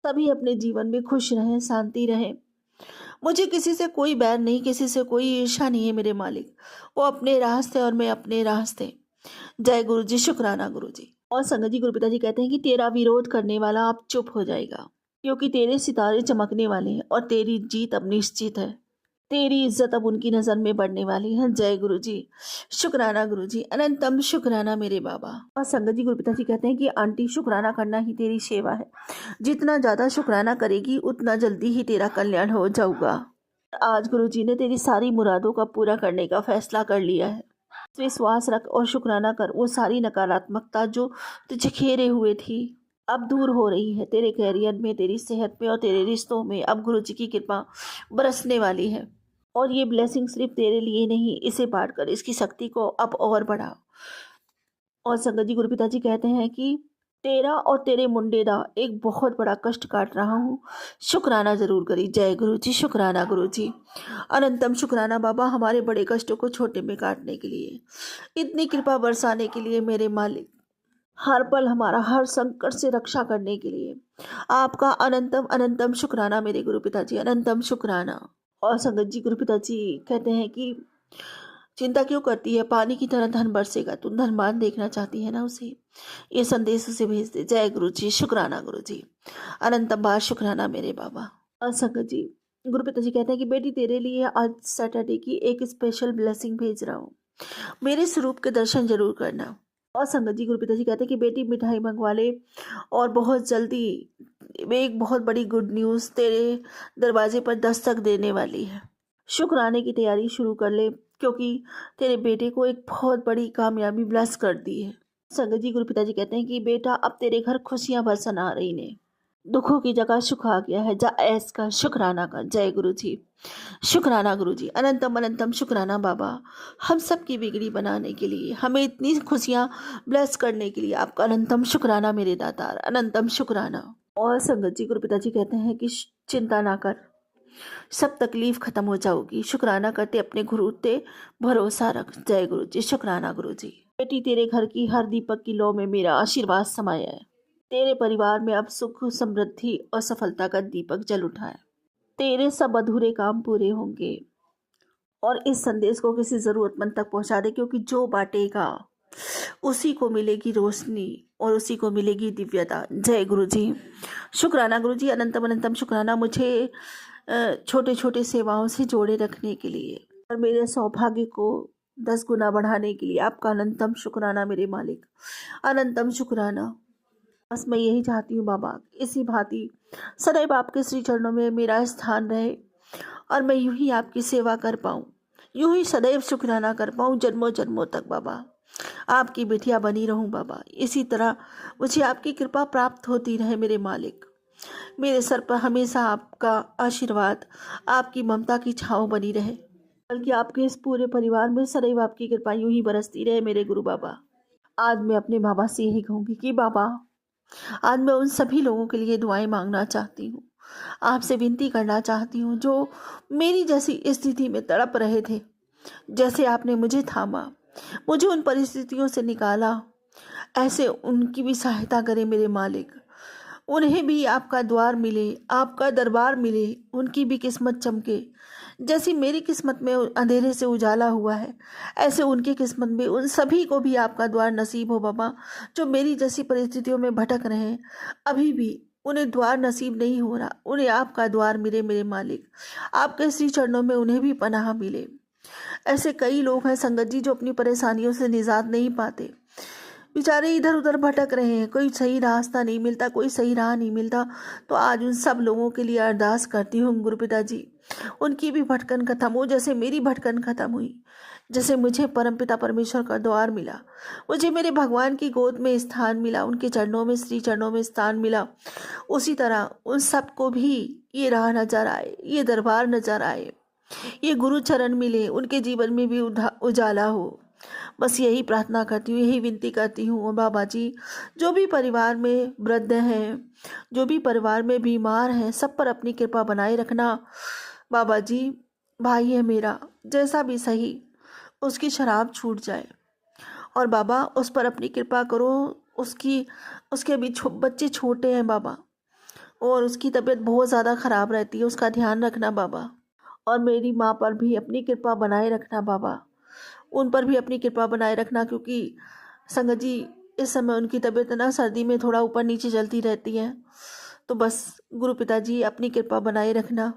सभी अपने जीवन में खुश रहें, शांति रहें। मुझे किसी से कोई बैर नहीं, किसी से कोई ईर्ष्या नहीं है मेरे मालिक, वो अपने रास्ते और मैं अपने रास्ते। जय गुरु जी, शुक्राना गुरु जी। और संगत जी गुरु पिताजी कहते हैं कि तेरा विरोध करने वाला अब चुप हो जाएगा, क्योंकि तेरे सितारे चमकने वाले हैं और तेरी जीत अब निश्चित है, तेरी इज्जत अब उनकी नज़र में बढ़ने वाली है। जय गुरु जी, शुक्राना गुरु जी, अनंतम शुक्राना मेरे बाबा। और संगत जी गुरु पिताजी कहते हैं कि आंटी शुक्राना करना ही तेरी सेवा है, जितना ज़्यादा शुक्राना करेगी उतना जल्दी ही तेरा कल्याण हो जाऊगा। आज गुरु जी ने तेरी सारी मुरादों का पूरा करने का फैसला कर लिया है। विश्वास रख और शुक्राना कर, वो सारी नकारात्मकता जो तुझे घेरे हुए थी अब दूर हो रही है। तेरे कैरियर में, तेरी सेहत में और तेरे रिश्तों में अब गुरु जी की कृपा बरसने वाली है। और ये ब्लेसिंग सिर्फ तेरे लिए नहीं, इसे बांट कर इसकी शक्ति को अब और बढ़ाओ। और संगत जी गुरु पिताजी कहते हैं कि तेरा और तेरे मुंडे दा एक बहुत बड़ा कष्ट काट रहा हूँ, शुक्राना जरूर करी। जय गुरु जी, शुक्राना गुरु जी, अनंतम शुक्राना बाबा, हमारे बड़े कष्टों को छोटे में काटने के लिए, इतनी कृपा बरसाने के लिए मेरे मालिक, हर पल हमारा हर संकट से रक्षा करने के लिए आपका अनंतम अनंतम शुक्राना मेरे गुरु पिताजी, अनंतम शुक्राना। और संगत जी गुरु पिताजी कहते हैं कि चिंता क्यों करती है? पानी की तरह धन बरसेगा। तू धनवान देखना चाहती है ना उसे? ये संदेश उसे भेज दे। जय गुरु जी, शुक्राना गुरु जी, अनंत बार शुक्राना मेरे बाबा। और संगत जी, गुरु पिताजी कहते हैं कि बेटी तेरे लिए आज सैटरडे की एक स्पेशल ब्लेसिंग भेज रहा हूँ, मेरे स्वरूप के दर्शन जरूर करना। और संगत जी, गुरु पिताजी कहते हैं कि बेटी मिठाई मंगवा ले और बहुत जल्दी एक बहुत बड़ी गुड न्यूज़ तेरे दरवाजे पर दस्तक देने वाली है। शुक्राने की तैयारी शुरू कर ले, क्योंकि तेरे बेटे को एक बहुत बड़ी कामयाबी ब्लेस कर दी है। संगत जी, गुरु पिताजी कहते हैं कि बेटा अब तेरे घर खुशियां बरसन आ रही ने, दुखों की जगह सुख आ गया है। जा ऐस का शुक्राना कर। जय गुरु जी, शुक्राना गुरु जी, अनंतम अनंतम शुक्राना बाबा, हम सब की बिगड़ी बनाने के लिए, हमें इतनी खुशियां ब्लेस करने के लिए आपका अनंतम शुक्राना मेरे दातार, अनंतम शुक्राना। और संगत जी, गुरु पिताजी कहते हैं कि चिंता ना कर, सब तकलीफ खत्म हो जाओगी। शुक्राना करते अपने गुरु ते भरोसा रख। जय गुरु जी, शुक्राना गुरु जी। बेटी तेरे घर की हर दीपक की लौ में मेरा आशीर्वाद समाया है। तेरे परिवार में अब सुख, समृद्धि और सफलता का दीपक जल उठा है। तेरे सब अधूरे काम पूरे होंगे। और इस संदेश को किसी जरूरतमंद तक पहुंचा दे, क्योंकि जो बांटेगा उसी को मिलेगी रोशनी और उसी को मिलेगी दिव्यता। जय गुरु जी, शुक्राना गुरु जी, अनंतम अनंतम शुक्राना मुझे छोटे छोटे सेवाओं से जोड़े रखने के लिए और मेरे सौभाग्य को 10 गुना बढ़ाने के लिए आपका अनंतम शुक्राना मेरे मालिक, अनंतम शुक्राना। बस मैं यही चाहती हूँ बाबा, इसी भांति सदैव आपके श्री चरणों में मेरा स्थान रहे और मैं यूं ही आपकी सेवा कर पाऊँ, यूं ही सदैव शुक्राना कर पाऊँ जन्मों जन्मों तक। बाबा आपकी बिटिया बनी रहूं बाबा, इसी तरह मुझे आपकी कृपा प्राप्त होती रहे मेरे मालिक। मेरे सर पर हमेशा आपका आशीर्वाद, आपकी ममता की छाँव बनी रहे, बल्कि आपके इस पूरे परिवार में सदैव आपकी कृपा यूं ही बरसती रहे मेरे गुरु बाबा। आज मैं अपने बाबा से यही कहूँगी कि बाबा, आज मैं उन सभी लोगों के लिए दुआएं मांगना चाहती हूँ, आपसे विनती करना चाहती हूँ जो मेरी जैसी स्थिति में तड़प रहे थे। जैसे आपने मुझे थामा, मुझे उन परिस्थितियों से निकाला, ऐसे उनकी भी सहायता करें मेरे मालिक। उन्हें भी आपका द्वार मिले, आपका दरबार मिले, उनकी भी किस्मत चमके। जैसी मेरी किस्मत में अंधेरे से उजाला हुआ है, ऐसे उनकी किस्मत में उन सभी को भी आपका द्वार नसीब हो बाबा, जो मेरी जैसी परिस्थितियों में भटक रहे हैं। अभी भी उन्हें द्वार नसीब नहीं हो रहा, उन्हें आपका द्वार मिले मेरे मालिक। आपके श्री चरणों में उन्हें भी पनाह मिले। ऐसे कई लोग हैं संगत जी जो अपनी परेशानियों से निजात नहीं पाते, बेचारे इधर उधर भटक रहे हैं, कोई सही रास्ता नहीं मिलता, कोई सही राह नहीं मिलता। तो आज उन सब लोगों के लिए अरदास करती हूँ गुरु पिताजी, उनकी भी भटकन खत्म हो, जैसे मेरी भटकन खत्म हुई, जैसे मुझे परमपिता परमेश्वर का द्वार मिला, मुझे मेरे भगवान की गोद में स्थान मिला, उनके चरणों में, श्री चरणों में स्थान मिला, उसी तरह उन सबको भी ये राह नजर आए, ये दरबार नजर आए, ये गुरु चरण मिले, उनके जीवन में भी उजाला हो। बस यही प्रार्थना करती हूँ, यही विनती करती हूँ। और बाबा जी, जो भी परिवार में वृद्ध हैं, जो भी परिवार में बीमार हैं, सब पर अपनी कृपा बनाए रखना बाबा जी। भाई है मेरा, जैसा भी सही, उसकी शराब छूट जाए और बाबा उस पर अपनी कृपा करो। उसके अभी बच्चे छोटे हैं बाबा, और उसकी तबीयत बहुत ज़्यादा ख़राब रहती है, उसका ध्यान रखना बाबा। और मेरी माँ पर भी अपनी कृपा बनाए रखना बाबा, उन पर भी अपनी कृपा बनाए रखना, क्योंकि संगत जी इस समय उनकी तबीयत ना सर्दी में थोड़ा ऊपर नीचे चलती रहती है। तो बस गुरु पिताजी अपनी कृपा बनाए रखना,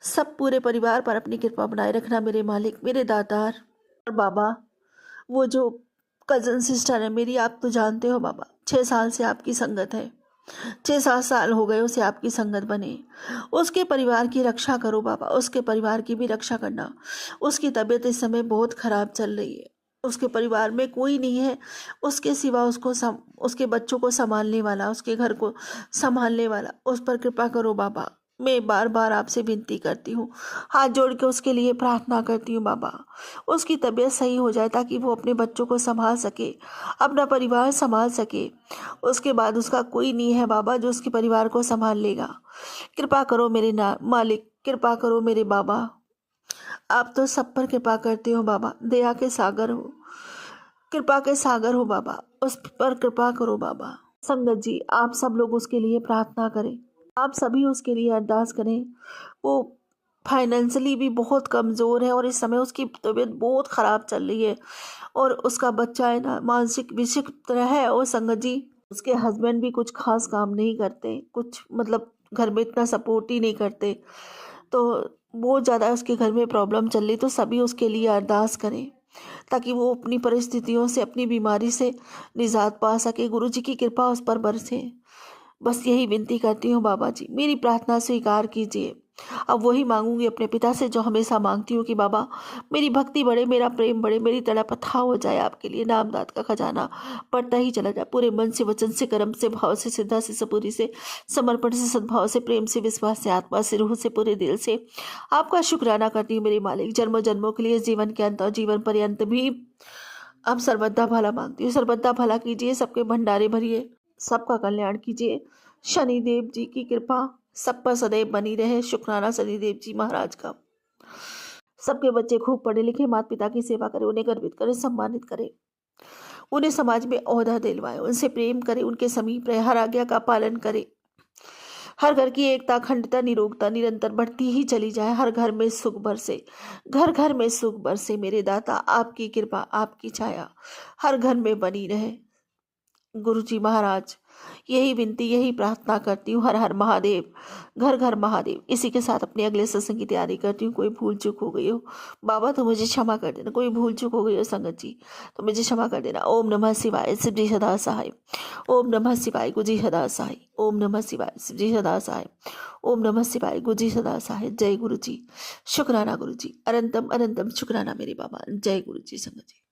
सब पूरे परिवार पर अपनी कृपा बनाए रखना मेरे मालिक, मेरे दातार। और बाबा, वो जो कज़न सिस्टर है मेरी, आप तो जानते हो बाबा, 6 साल से आपकी संगत है, 6-7 साल हो गए उसे आपकी संगत बने। उसके परिवार की रक्षा करो बाबा, उसके परिवार की भी रक्षा करना। उसकी तबीयत इस समय बहुत ख़राब चल रही है, उसके परिवार में कोई नहीं है उसके सिवा उसके बच्चों को संभालने वाला, उसके घर को संभालने वाला। उस पर कृपा करो बाबा, मैं बार बार आपसे विनती करती हूँ, हाथ जोड़ के उसके लिए प्रार्थना करती हूँ बाबा, उसकी तबीयत सही हो जाए ताकि वो अपने बच्चों को संभाल सके, अपना परिवार संभाल सके। उसके बाद उसका कोई नहीं है बाबा जो उसके परिवार को संभाल लेगा। कृपा करो मेरे मालिक, कृपा करो मेरे बाबा, आप तो सब पर कृपा करते हो बाबा, दया के सागर हो, कृपा के सागर हो बाबा, उस पर कृपा करो बाबा। संगत जी, आप सब लोग उसके लिए प्रार्थना करें, आप सभी उसके लिए अरदास करें। वो फाइनेंशियली भी बहुत कमज़ोर है और इस समय उसकी तबीयत बहुत ख़राब चल रही है और उसका बच्चा है ना मानसिक विक्षिप्त है। और संगत जी उसके हस्बैंड भी कुछ खास काम नहीं करते, कुछ मतलब घर में इतना सपोर्ट ही नहीं करते, तो बहुत ज़्यादा उसके घर में प्रॉब्लम चल रही। तो सभी उसके लिए अरदास करें ताकि वो अपनी परिस्थितियों से, अपनी बीमारी से निजात पा सके। गुरु जी की कृपा उस पर बरसे। बस यही विनती करती हूँ बाबा जी, मेरी प्रार्थना स्वीकार कीजिए। अब वही मांगूंगी अपने पिता से जो हमेशा मांगती हूँ कि बाबा मेरी भक्ति बढ़े, मेरा प्रेम बढ़े, मेरी तड़प अथाह हो जाए आपके लिए। नामदात का खजाना बढ़ता ही चला जाए। पूरे मन से, वचन से, कर्म से, भाव से, श्रद्धा से, सपूरी से, समर्पण से, सद्भाव से, प्रेम से, विश्वास से, आत्मा से, रूह से, पूरे दिल से आपका शुक्राना करती हूँ मेरे मालिक। जन्मों जन्मों के लिए, जीवन के अंत और जीवन पर्यंत भी अब सर्वदा भला मांगती हूँ। सर्वदा भला कीजिए, सबके भंडारे भरिए, सबका कल्याण कीजिए। शनिदेव जी की कृपा सब पर सदैव बनी रहे। शुक्राना शनिदेव जी महाराज का। सबके बच्चे खूब पढ़े लिखे, माता पिता की सेवा करें, उन्हें गर्वित करें, सम्मानित करें, उन्हें समाज में ओहदा दिलवाए, उनसे प्रेम करें, उनके समीप रहे, हर आज्ञा का पालन करें। हर घर की एकता, अखंडता, निरोगता निरंतर बढ़ती ही चली जाए। हर घर में सुख बरसे, घर घर में सुख बरसे। मेरे दाता आपकी कृपा, आपकी छाया हर घर में बनी रहे। गुरु जी महाराज यही विनती, यही प्रार्थना करती हूँ। हर हर महादेव, घर घर महादेव। इसी के साथ अपने अगले सत्संग की तैयारी करती हूँ। कोई भूल चूक हो गई हो बाबा तो मुझे क्षमा कर देना। कोई भूल चूक हो गई हो संगत जी तो मुझे क्षमा कर देना। ओम नमः शिवाय, शिव जी सदा सहाय। ओम नमः शिवाय, गुरु जी सदा सहाय। ओम नमः शिवाय, शिव जी सदा सहाय। ओम नमः शिवाय, गुरु जी सदा सहाय। जय गुरु जी। शुक्राना गुरु जी, अनंतम अनंतम शुक्राना मेरे बाबा। जय गुरु जी संगत जी।